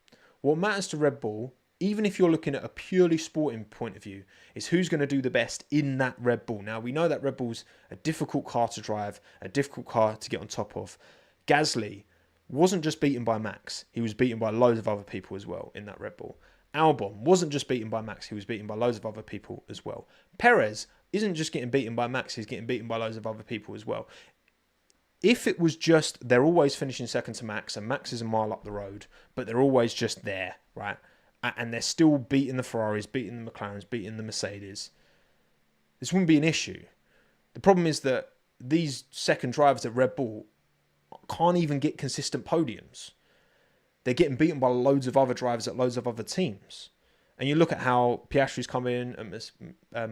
What matters to Red Bull, even if you're looking at a purely sporting point of view, is who's going to do the best in that Red Bull. Now, we know that Red Bull's a difficult car to drive, a difficult car to get on top of. Gasly wasn't just beaten by Max. He was beaten by loads of other people as well in that Red Bull. Albon wasn't just beaten by Max. He was beaten by loads of other people as well. Perez isn't just getting beaten by Max. He's getting beaten by loads of other people as well. If it was just they're always finishing second to Max and Max is a mile up the road, but they're always just there, right? And they're still beating the Ferraris, beating the McLarens, beating the Mercedes, this wouldn't be an issue. The problem is that these second drivers at Red Bull can't even get consistent podiums. They're getting beaten by loads of other drivers at loads of other teams. And you look at how Piastri's come in and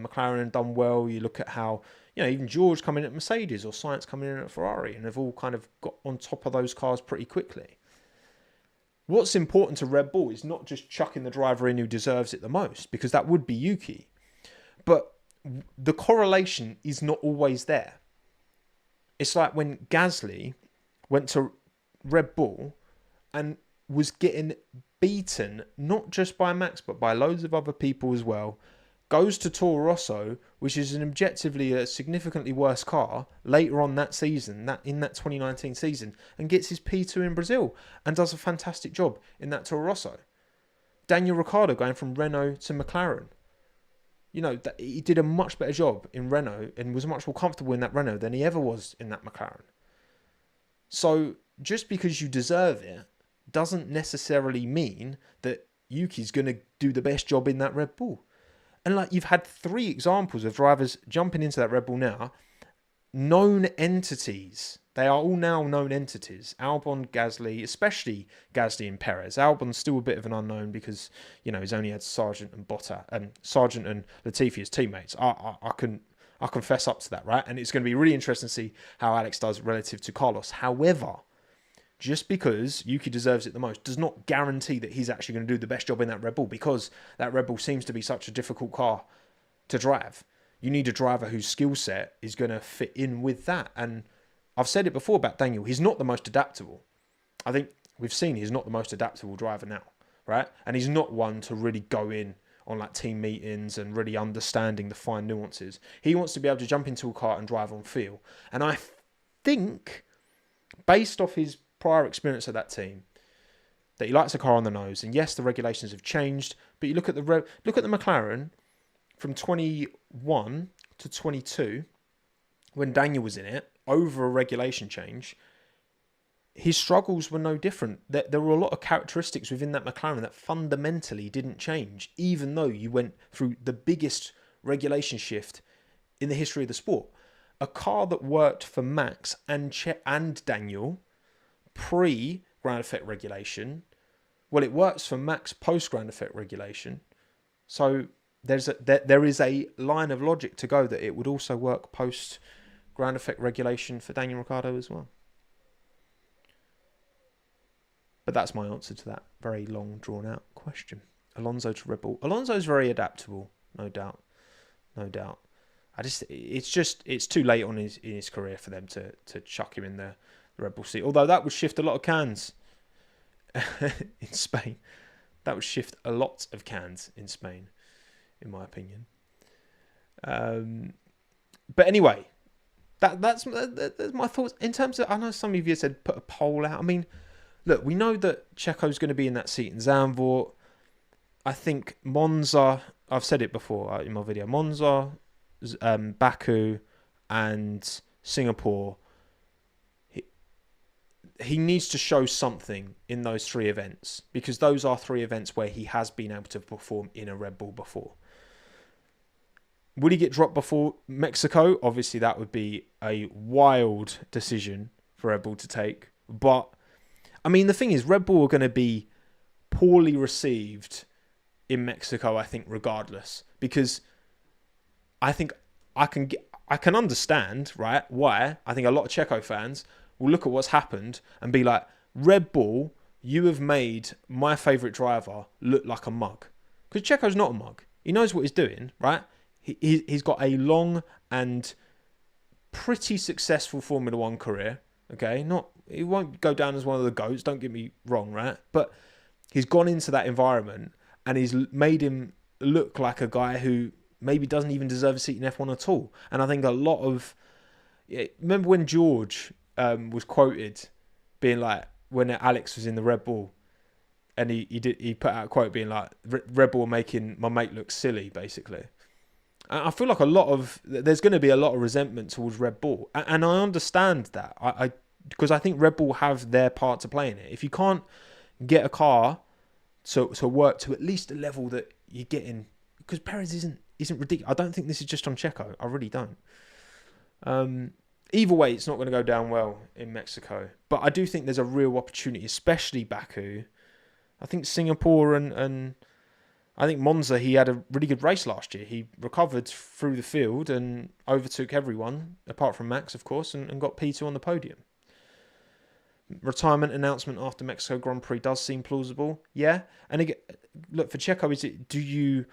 McLaren have done well. You look at how, even George coming in at Mercedes or Sainz coming in at Ferrari, and they've all kind of got on top of those cars pretty quickly. What's important to Red Bull is not just chucking the driver in who deserves it the most, because that would be Yuki. But the correlation is not always there. It's like when Gasly went to Red Bull and was getting beaten, not just by Max, but by loads of other people as well, goes to Toro Rosso, which is an objectively a significantly worse car, later on that season, in that 2019 season, and gets his P2 in Brazil, and does a fantastic job in that Toro Rosso. Daniel Ricciardo going from Renault to McLaren. that he did a much better job in Renault and was much more comfortable in that Renault than he ever was in that McLaren. So just because you deserve it doesn't necessarily mean that Yuki's going to do the best job in that Red Bull. And like, you've had 3 examples of drivers jumping into that Red Bull now, known entities. They are all now known entities. Albon, Gasly, especially Gasly and Perez. Albon's still a bit of an unknown because, he's only had Sargent and Sargent and Latifi as teammates. I confess up to that, right? And it's going to be really interesting to see how Alex does relative to Carlos. However, just because Yuki deserves it the most does not guarantee that he's actually going to do the best job in that Red Bull, because that Red Bull seems to be such a difficult car to drive. You need a driver whose skill set is going to fit in with that. And I've said it before about Daniel. He's not the most adaptable. I think we've seen he's not the most adaptable driver now, right? And he's not one to really go in on like team meetings and really understanding the fine nuances. He wants to be able to jump into a car and drive on feel. And I think, based off his prior experience at that team, that he likes a car on the nose. And yes, the regulations have changed, but you look at the McLaren from 21 to 22, when Daniel was in it, over a regulation change, his struggles were no different. There were a lot of characteristics within that McLaren that fundamentally didn't change, even though you went through the biggest regulation shift in the history of the sport. A car that worked for Max and Daniel pre-ground effect regulation, well, it works for Max post-ground effect regulation. So there is a line of logic to go that it would also work post-ground effect regulation for Daniel Ricciardo as well. But that's my answer to that very long, drawn-out question. Alonso to Red Bull. Alonso's very adaptable, no doubt. It's too late on in his career for them to chuck him in the Red Bull seat. Although that would shift a lot of cans in Spain. That would shift a lot of cans in Spain, in my opinion. But anyway, that's my thoughts. In terms of, I know some of you said put a poll out. I mean, look, we know that Checo's going to be in that seat in Zandvoort. I think Monza, I've said it before in my video, Monza, Baku and Singapore, he needs to show something in those 3 events, because those are 3 events where he has been able to perform in a Red Bull before. Would he get dropped before Mexico? Obviously, that would be a wild decision for Red Bull to take. But, I mean, the thing is, Red Bull are going to be poorly received in Mexico, I think, regardless. Because I think I can understand, right, why. I think a lot of Checo fans will look at what's happened and be like, Red Bull, you have made my favourite driver look like a mug. Because Checo's not a mug. He knows what he's doing, right? He's got a long and pretty successful Formula One career. Okay, he won't go down as one of the GOATs, don't get me wrong, right? But he's gone into that environment and he's made him look like a guy who maybe doesn't even deserve a seat in F1 at all. And I think a lot of... Remember when George was quoted being like, when Alex was in the Red Bull, and he put out a quote being like, Red Bull making my mate look silly, basically. I feel like there's going to be a lot of resentment towards Red Bull. And I understand that. Because I think Red Bull have their part to play in it. If you can't get a car to work to at least a level that you're getting, because Perez isn't ridiculous. I don't think this is just on Checo. I really don't. Either way, it's not going to go down well in Mexico. But I do think there's a real opportunity, especially Baku. I think Singapore and I think Monza, he had a really good race last year. He recovered through the field and overtook everyone, apart from Max, of course, and got P2 on the podium. Retirement announcement after Mexico Grand Prix does seem plausible. Yeah. And again, look, for Checo, is it, do you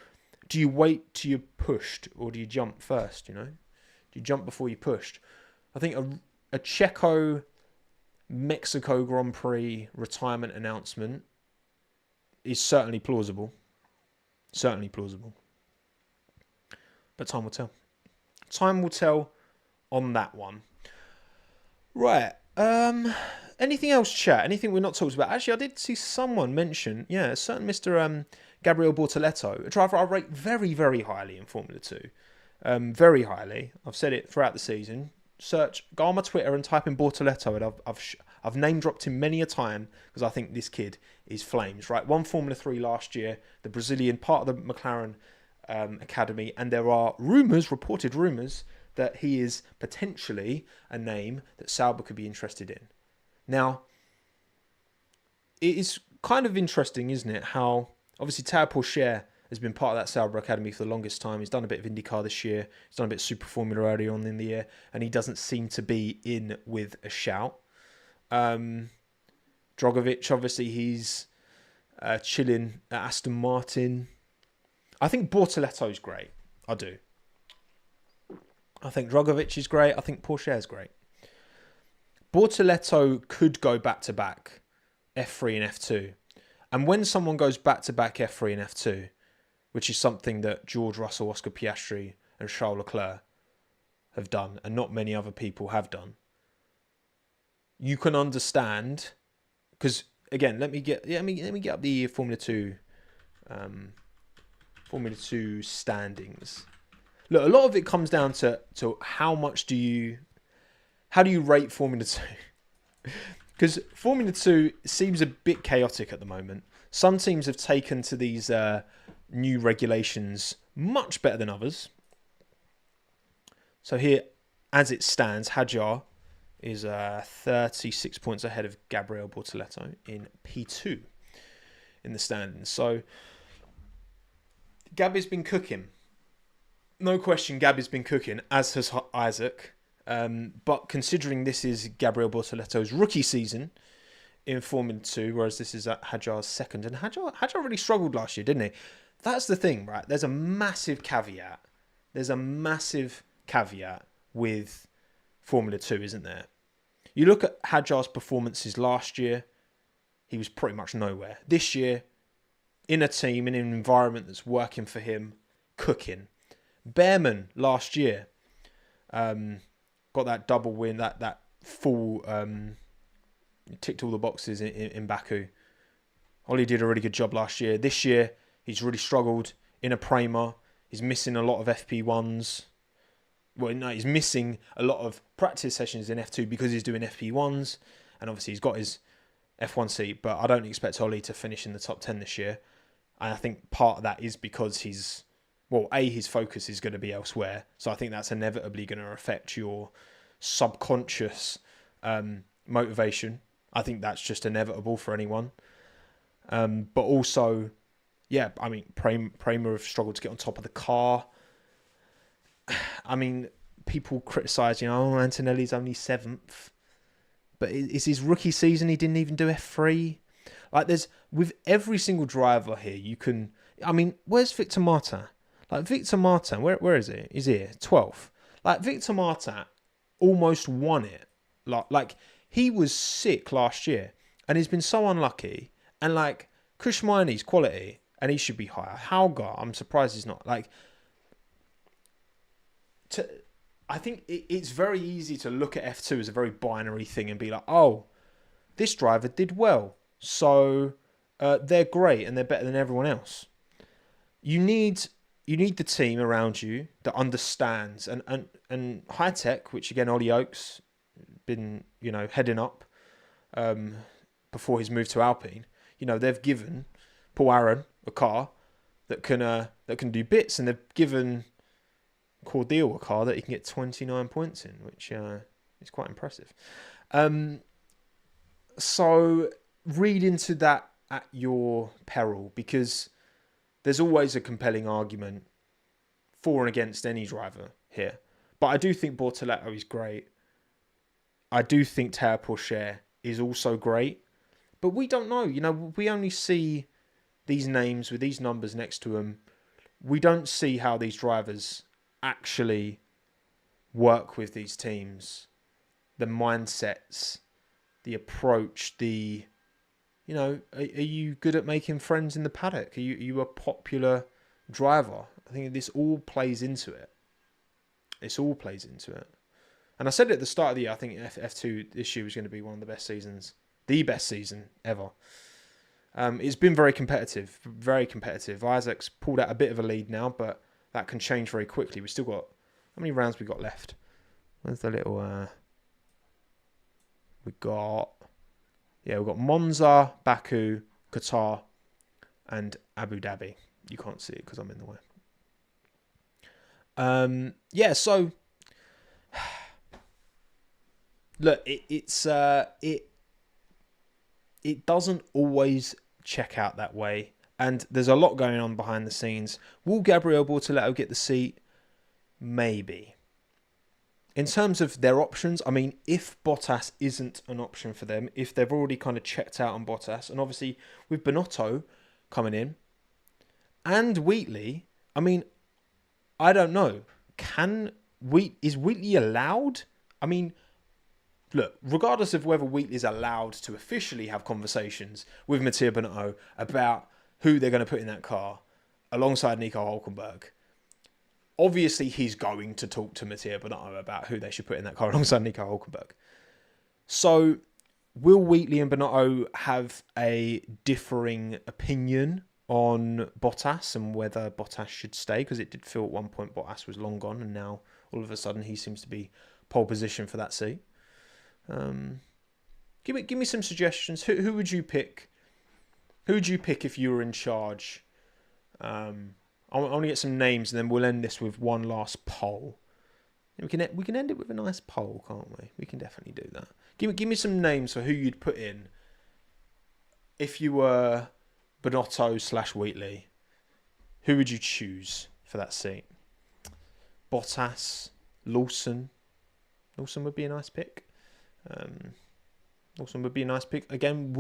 wait till you're pushed, or do you jump first, Do you jump before you're pushed? I think a Checo Mexico Grand Prix retirement announcement is certainly plausible. Certainly plausible. But time will tell. Time will tell on that one. Right. Anything else, chat? Anything we're not talking about? Actually, I did see someone mention, a certain Mr. Gabriele Bortoleto, a driver I rate very, very highly in Formula 2. Very highly. I've said it throughout the season. Go on my Twitter and type in Bortoleto, and I've name dropped him many a time because I think this kid is flames. Right, won Formula 3 last year, the Brazilian, part of the McLaren academy, and there are reported rumours, that he is potentially a name that Sauber could be interested in. Now, it is kind of interesting, isn't it, how obviously Tao Pourchaire has been part of that Sauber Academy for the longest time. He's done a bit of IndyCar this year. He's done a bit of Super Formula early on in the year, and he doesn't seem to be in with a shout. Drogovic, obviously, he's chilling at Aston Martin. I think Bortoleto's great. I do. I think Drogovic is great. I think Pourchaire is great. Bortoleto could go back-to-back F3 and F2. And when someone goes back-to-back F3 and F2, which is something that George Russell, Oscar Piastri and Charles Leclerc have done, and not many other people have done, you can understand, because again, let me get up the Formula 2 standings. Look, a lot of it comes down to how do you rate Formula 2? Because Formula 2 seems a bit chaotic at the moment. Some teams have taken to these new regulations much better than others. So here, as it stands, Hadjar is 36 points ahead of Gabriele Bortoleto in P2 in the standings. So Gabby's been cooking. No question, Gabby's been cooking, as has Isaac. But considering this is Gabriele Bortoleto's rookie season in Formula 2, whereas this is Hadjar's second, and Hadjar really struggled last year, didn't he? That's the thing, right? There's a massive caveat. With Formula 2, isn't there? You look at Hadjar's performances last year, he was pretty much nowhere. This year, in a team, in an environment that's working for him, cooking. Behrman last year got that double win, that full ticked all the boxes in Baku. Ollie did a really good job last year. This year, he's really struggled in a Prema. He's missing a lot of FP1s. Well, no, he's missing a lot of practice sessions in F2 because he's doing FP1s. And obviously, he's got his F1 seat. But I don't expect Ollie to finish in the top 10 this year. And I think part of that is because his focus is going to be elsewhere. So I think that's inevitably going to affect your subconscious motivation. I think that's just inevitable for anyone. But also, yeah, I mean, Prema have struggled to get on top of the car. I mean, people criticise, Antonelli's only 7th. But it's his rookie season, he didn't even do F3. Like, with every single driver here, where's Victor Martin? Like, Victor Martin, where is he? He's here, 12th. Like, Victor Martin almost won it. Like he was sick last year, and he's been so unlucky. And, like, Kushmani's quality, and he should be higher. Hauger, I'm surprised he's not. Like, I think it's very easy to look at F2 as a very binary thing and be like, oh, this driver did well, so they're great and they're better than everyone else. You need the team around you that understands, and High Tech, which again Ollie Oakes been heading up before his move to Alpine. They've given Paul Aaron a car that can do bits, and they've given Cordeal a car that he can get 29 points in, which is quite impressive. So read into that at your peril, because there's always a compelling argument for and against any driver here. But I do think Bortoleto is great. I do think Tao Pourchaire is also great. But we don't know. We only see these names with these numbers next to them. We don't see how these drivers actually work with these teams. The mindsets, the approach, are you good at making friends in the paddock? Are you a popular driver? I think this all plays into it. And I said it at the start of the year, I think F2 this year was going to be one of the best seasons, the best season ever. It's been very competitive, very competitive. Isaac's pulled out a bit of a lead now, but that can change very quickly. We've still got, how many rounds we got left? Where's the little, we've got Monza, Baku, Qatar, and Abu Dhabi. You can't see it because I'm in the way. So look, it doesn't always check out that way, and there's a lot going on behind the scenes. Will Gabriel Bortoleto get the seat? Maybe. In terms of their options, I mean, if Bottas isn't an option for them, if they've already kind of checked out on Bottas, and obviously with Binotto coming in and Wheatley, I mean, I don't know. Is Wheatley allowed? I mean, look, regardless of whether Wheatley's allowed to officially have conversations with Mattia Binotto about who they're going to put in that car alongside Nico Hülkenberg, obviously he's going to talk to Mattia Binotto about who they should put in that car alongside Nico Hülkenberg. So will Wheatley and Binotto have a differing opinion on Bottas and whether Bottas should stay? Because it did feel at one point Bottas was long gone, and now all of a sudden he seems to be pole position for that seat. Give me some suggestions. Who would you pick? Who would you pick if you were in charge? I want to get some names, and then we'll end this with one last poll. We can end it with a nice poll, can't we? We can definitely do that. Give me some names for who you'd put in if you were Binotto / Wheatley. Who would you choose for that seat? Bottas, Lawson. Lawson would be a nice pick. Lawson would be a nice pick. Again,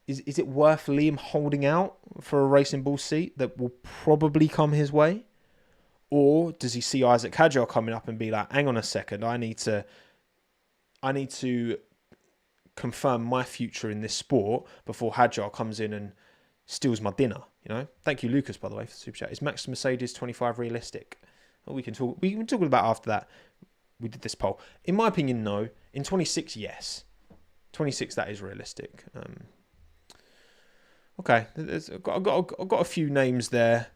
is it worth Liam holding out for a Racing Bull seat that will probably come his way? Or does he see Isaac Hadjar coming up and be like, hang on a second, I need to confirm my future in this sport before Hadjar comes in and steals my dinner, you know? Thank you, Lucas, by the way, for the super chat. Is Max Mercedes 25 realistic? Well, we can talk about after that. We did this poll. In my opinion, no. In 26, yes. 26, that is realistic. Okay, I've got a few names there.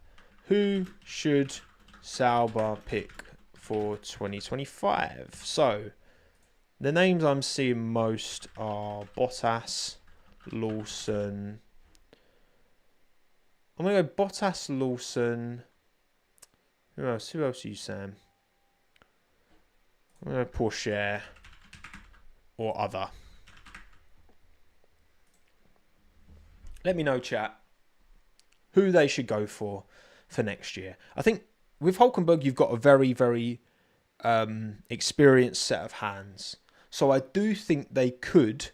Who should Sauber pick for 2025? So, the names I'm seeing most are Bottas, Lawson. I'm going to go Bottas, Lawson. Who else are you saying? I'm going to go Porsche or other. Let me know, chat, who they should go for next year. I think with Hülkenberg, you've got a very, very experienced set of hands. So I do think they could,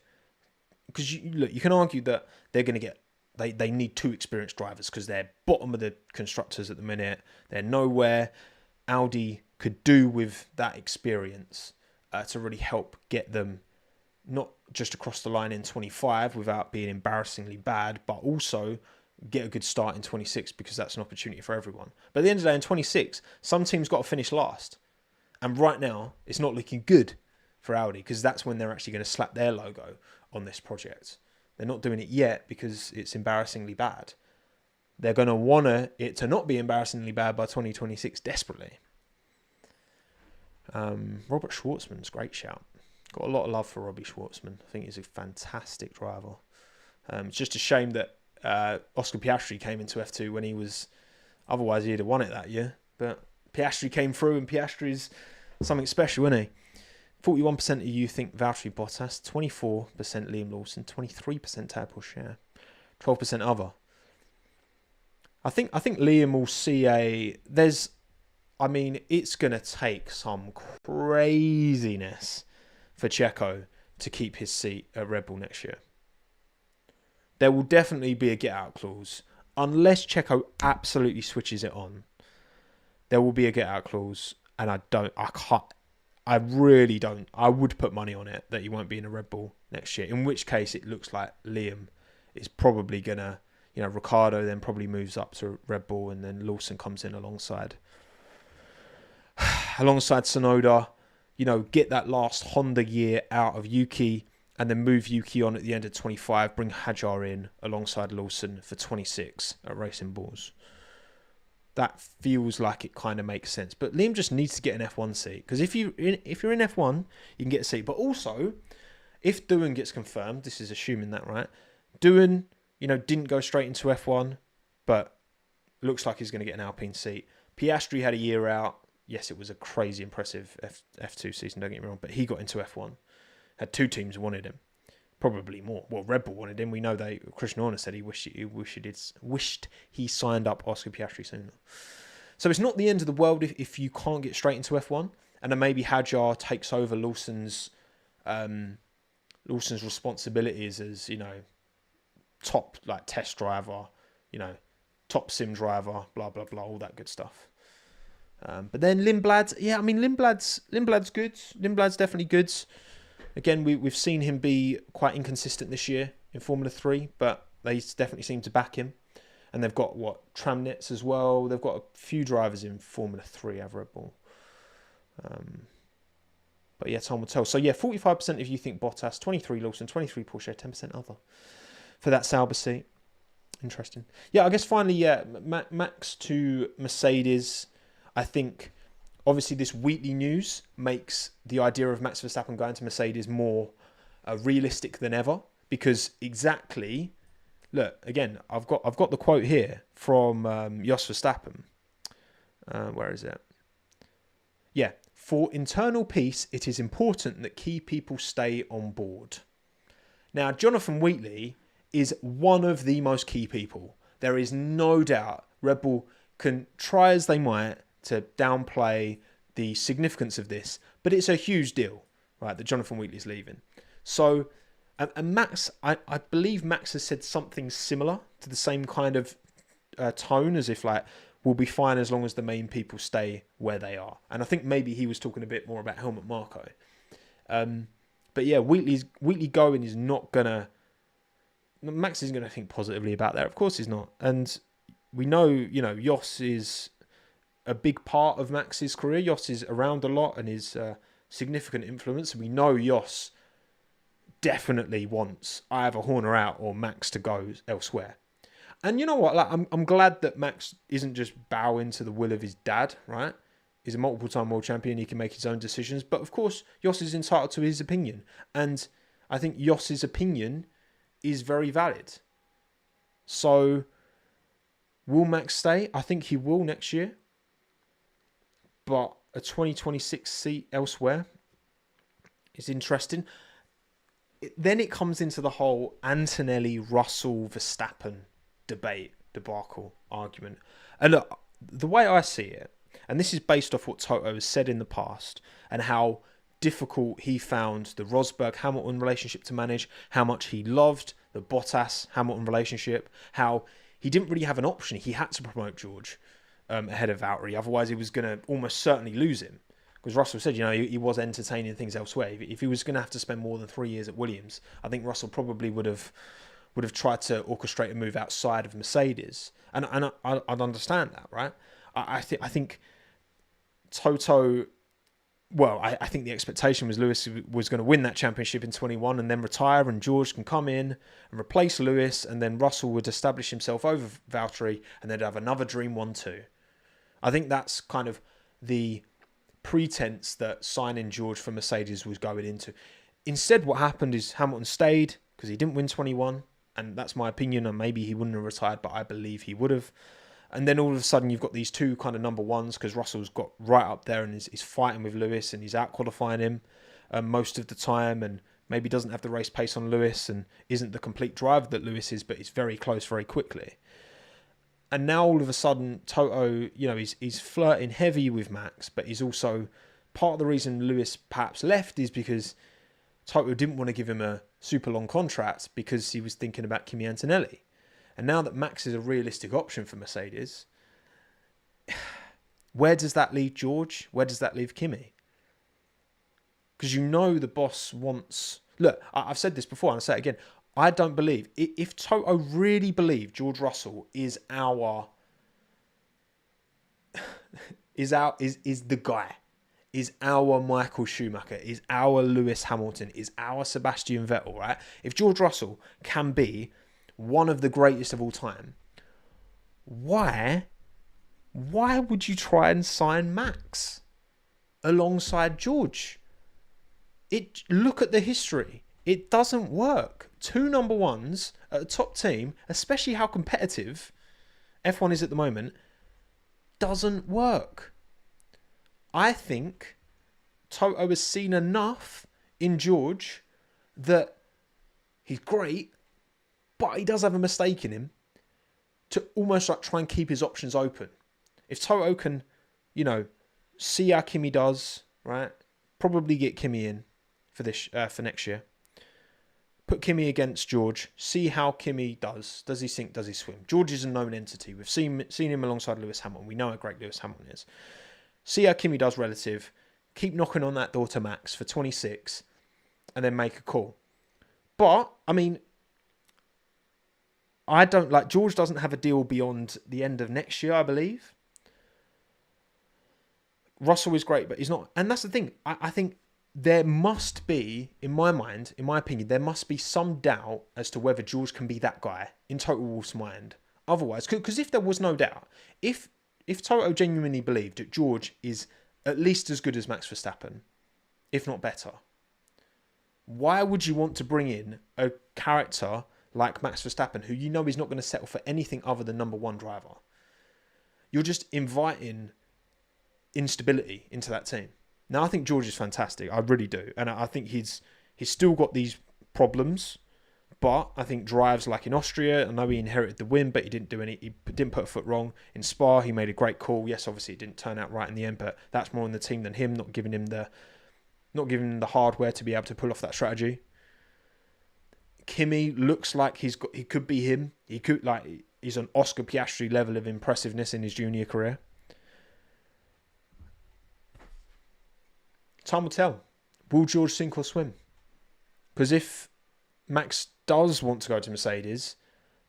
because you can argue that they're going to get, they need two experienced drivers because they're bottom of the constructors at the minute. They're nowhere. Audi could do with that experience to really help get them not just across the line in 25 without being embarrassingly bad, but also get a good start in 26 because that's an opportunity for everyone. But at the end of the day, in 26, some teams got to finish last. And right now, it's not looking good for Audi because that's when they're actually going to slap their logo on this project. They're not doing it yet because it's embarrassingly bad. They're going to want it to not be embarrassingly bad by 2026 desperately. Robert Schwartzman's great shout. Got a lot of love for Robbie Schwartzman. I think he's a fantastic driver. It's just a shame that Oscar Piastri came into F2 when he was... Otherwise, he'd have won it that year. But Piastri came through, and Piastri's something special, isn't he? 41% of you think Valtteri Bottas, 24% Liam Lawson, 23% Tad Porsche, 12% other. I think Liam will see it's going to take some craziness for Checo to keep his seat at Red Bull next year. There will definitely be a get-out clause. Unless Checo absolutely switches it on, there will be a get-out clause, and I really don't. I would put money on it that he won't be in a Red Bull next year, in which case it looks like Liam is probably going to, Ricciardo then probably moves up to Red Bull, and then Lawson comes in alongside Tsunoda. Get that last Honda year out of Yuki and then move Yuki on at the end of 25, bring Hadjar in alongside Lawson for 26 at Racing Bulls. That feels like it kind of makes sense. But Liam just needs to get an F1 seat. Because if you're in F1, you can get a seat. But also, if Doohan gets confirmed, this is assuming that, right? Doohan, didn't go straight into F1, but looks like he's going to get an Alpine seat. Piastri had a year out. Yes, it was a crazy impressive F2 season, don't get me wrong, but he got into F1. Had 2 teams who wanted him. Probably more. Well, Red Bull wanted him. We know Christian Horner said he wished he signed up Oscar Piastri sooner. So it's not the end of the world if you can't get straight into F1, and then maybe Hadjar takes over Lawson's responsibilities as top test driver, top sim driver, blah blah blah, all that good stuff. But then Lindblad's good. Lindblad's definitely good. Again, we've seen him be quite inconsistent this year in Formula 3, but they definitely seem to back him. And they've got, Tramnitz as well. They've got a few drivers in Formula 3 have Red Bull. But yeah, time will tell. So yeah, 45% if you think Bottas, 23 Lawson, 23 Porsche, 10% other for that Sauber seat. Interesting. Yeah, I guess finally, yeah, Max to Mercedes. I think... Obviously, this Wheatley news makes the idea of Max Verstappen going to Mercedes more realistic than ever. Because look, again, I've got the quote here from Jos Verstappen. Where is it? Yeah, for internal peace, it is important that key people stay on board. Now, Jonathan Wheatley is one of the most key people. There is no doubt Red Bull can try as they might to downplay the significance of this, but it's a huge deal, right, that Jonathan Wheatley is leaving. So, and Max, I believe Max has said something similar to the same kind of tone, as if we'll be fine as long as the main people stay where they are. And I think maybe he was talking a bit more about Helmut Marko. But yeah, Wheatley going is not gonna. Max isn't gonna think positively about that. Of course, he's not. And we know, Jos is a big part of Max's career. Jos is around a lot and is significant influence. We know Jos definitely wants either Horner out or Max to go elsewhere. And you know what? I'm glad that Max isn't just bowing to the will of his dad, right? He's a multiple-time world champion. He can make his own decisions. But of course, Jos is entitled to his opinion. And I think Jos's opinion is very valid. So, will Max stay? I think he will next year. But a 2026 seat elsewhere is interesting. Then it comes into the whole Antonelli, Russell, Verstappen debacle argument. And look, the way I see it, and this is based off what Toto has said in the past and how difficult he found the Rosberg-Hamilton relationship to manage, how much he loved the Bottas-Hamilton relationship, how he didn't really have an option. He had to promote George ahead of Valtteri. Otherwise, he was going to almost certainly lose him. Because Russell said, he was entertaining things elsewhere. If he was going to have to spend more than 3 years at Williams, I think Russell probably would have tried to orchestrate a move outside of Mercedes. And I'd understand that, right? I think Toto... Well, I think the expectation was Lewis was going to win that championship in 21 and then retire, and George can come in and replace Lewis, and then Russell would establish himself over Valtteri, and they'd have another Dream 1-2. I think that's kind of the pretense that signing George for Mercedes was going into. Instead, what happened is Hamilton stayed because he didn't win 21, and that's my opinion, and maybe he wouldn't have retired, but I believe he would have. And then all of a sudden you've got these two kind of number ones because Russell's got right up there and is fighting with Lewis, and he's out-qualifying him most of the time, and maybe doesn't have the race pace on Lewis and isn't the complete driver that Lewis is, but he's very close very quickly. And now all of a sudden Toto, he's flirting heavy with Max, but he's also... Part of the reason Lewis perhaps left is because Toto didn't want to give him a super long contract because he was thinking about Kimi Antonelli. And now that Max is a realistic option for Mercedes, where does that leave George? Where does that leave Kimi? Because the boss wants... Look, I've said this before and I'll say it again. I don't believe... If Toto really believed George Russell is the guy, is our Michael Schumacher, is our Lewis Hamilton, is our Sebastian Vettel, right? If George Russell can be one of the greatest of all time, why would you try and sign Max alongside George? Look at the history. It doesn't work. 2 number ones at a top team, especially how competitive F1 is at the moment, doesn't work. I think Toto has seen enough in George that he's great, but he does have a mistake in him, to almost like try and keep his options open. If Toto can, see how Kimi does, right? Probably get Kimi in for next year. Put Kimi against George. See how Kimi does. Does he sink? Does he swim? George is a known entity. We've seen him alongside Lewis Hamilton. We know how great Lewis Hamilton is. See how Kimi does relative. Keep knocking on that door to Max for 26, and then make a call. But I mean, George doesn't have a deal beyond the end of next year, I believe. Russell is great, but he's not. And that's the thing. I think there must be, in my mind, in my opinion, there must be some doubt as to whether George can be that guy in Toto Wolff's mind. Otherwise, because if there was no doubt, if Toto genuinely believed that George is at least as good as Max Verstappen, if not better, why would you want to bring in a character like Max Verstappen, who you know is not going to settle for anything other than number one driver? You're just inviting instability into that team. Now, I think George is fantastic. I really do. And I think he's still got these problems, but I think drives like in Austria, I know he inherited the win, but he didn't put a foot wrong. In Spa, he made a great call. Yes, obviously it didn't turn out right in the end, but that's more on the team than him, not giving him the hardware to be able to pull off that strategy. Kimi looks like he could be him. He's an Oscar Piastri level of impressiveness in his junior career. Time will tell. Will George sink or swim? Because if Max does want to go to Mercedes,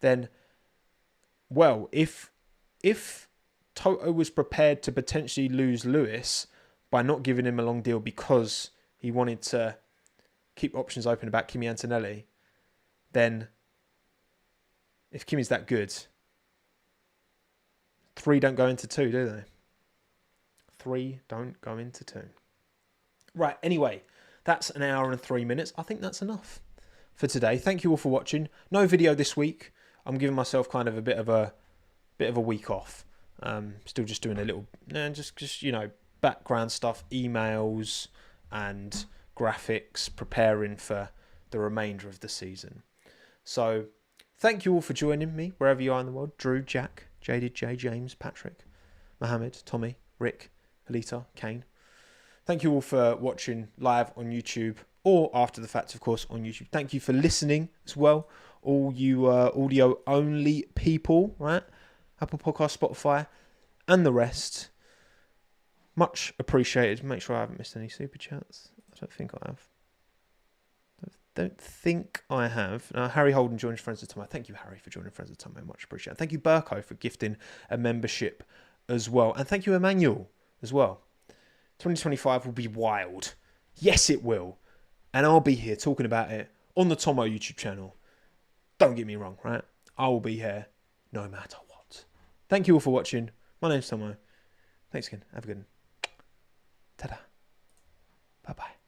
then, well, if Toto was prepared to potentially lose Lewis by not giving him a long deal because he wanted to keep options open about Kimi Antonelli, then if Kimi's that good, 3 don't go into 2, do they? 3 don't go into 2. Right, anyway, that's an hour and 3 minutes. I think that's enough for today. Thank you all for watching. No video this week. I'm giving myself kind of a bit of a week off. Still just doing a little, just background stuff, emails and graphics, preparing for the remainder of the season. So, thank you all for joining me wherever you are in the world. Drew, Jack, Jaded, Jay, James, Patrick, Mohammed, Tommy, Rick, Halita, Kane. Thank you all for watching live on YouTube or after the fact, of course, on YouTube. Thank you for listening as well, all you audio-only people, right? Apple Podcast, Spotify, and the rest. Much appreciated. Make sure I haven't missed any super chats. I don't think I have. Don't think I have. Harry Holden joined Friends of Tomo. Thank you, Harry, for joining Friends of Tomo. Much appreciated. Thank you, Burko, for gifting a membership as well. And thank you, Emmanuel, as well. 2025 will be wild. Yes, it will. And I'll be here talking about it on the Tommo YouTube channel. Don't get me wrong, right? I will be here no matter what. Thank you all for watching. My name's Tommo. Thanks again. Have a good one. Ta-da. Bye-bye.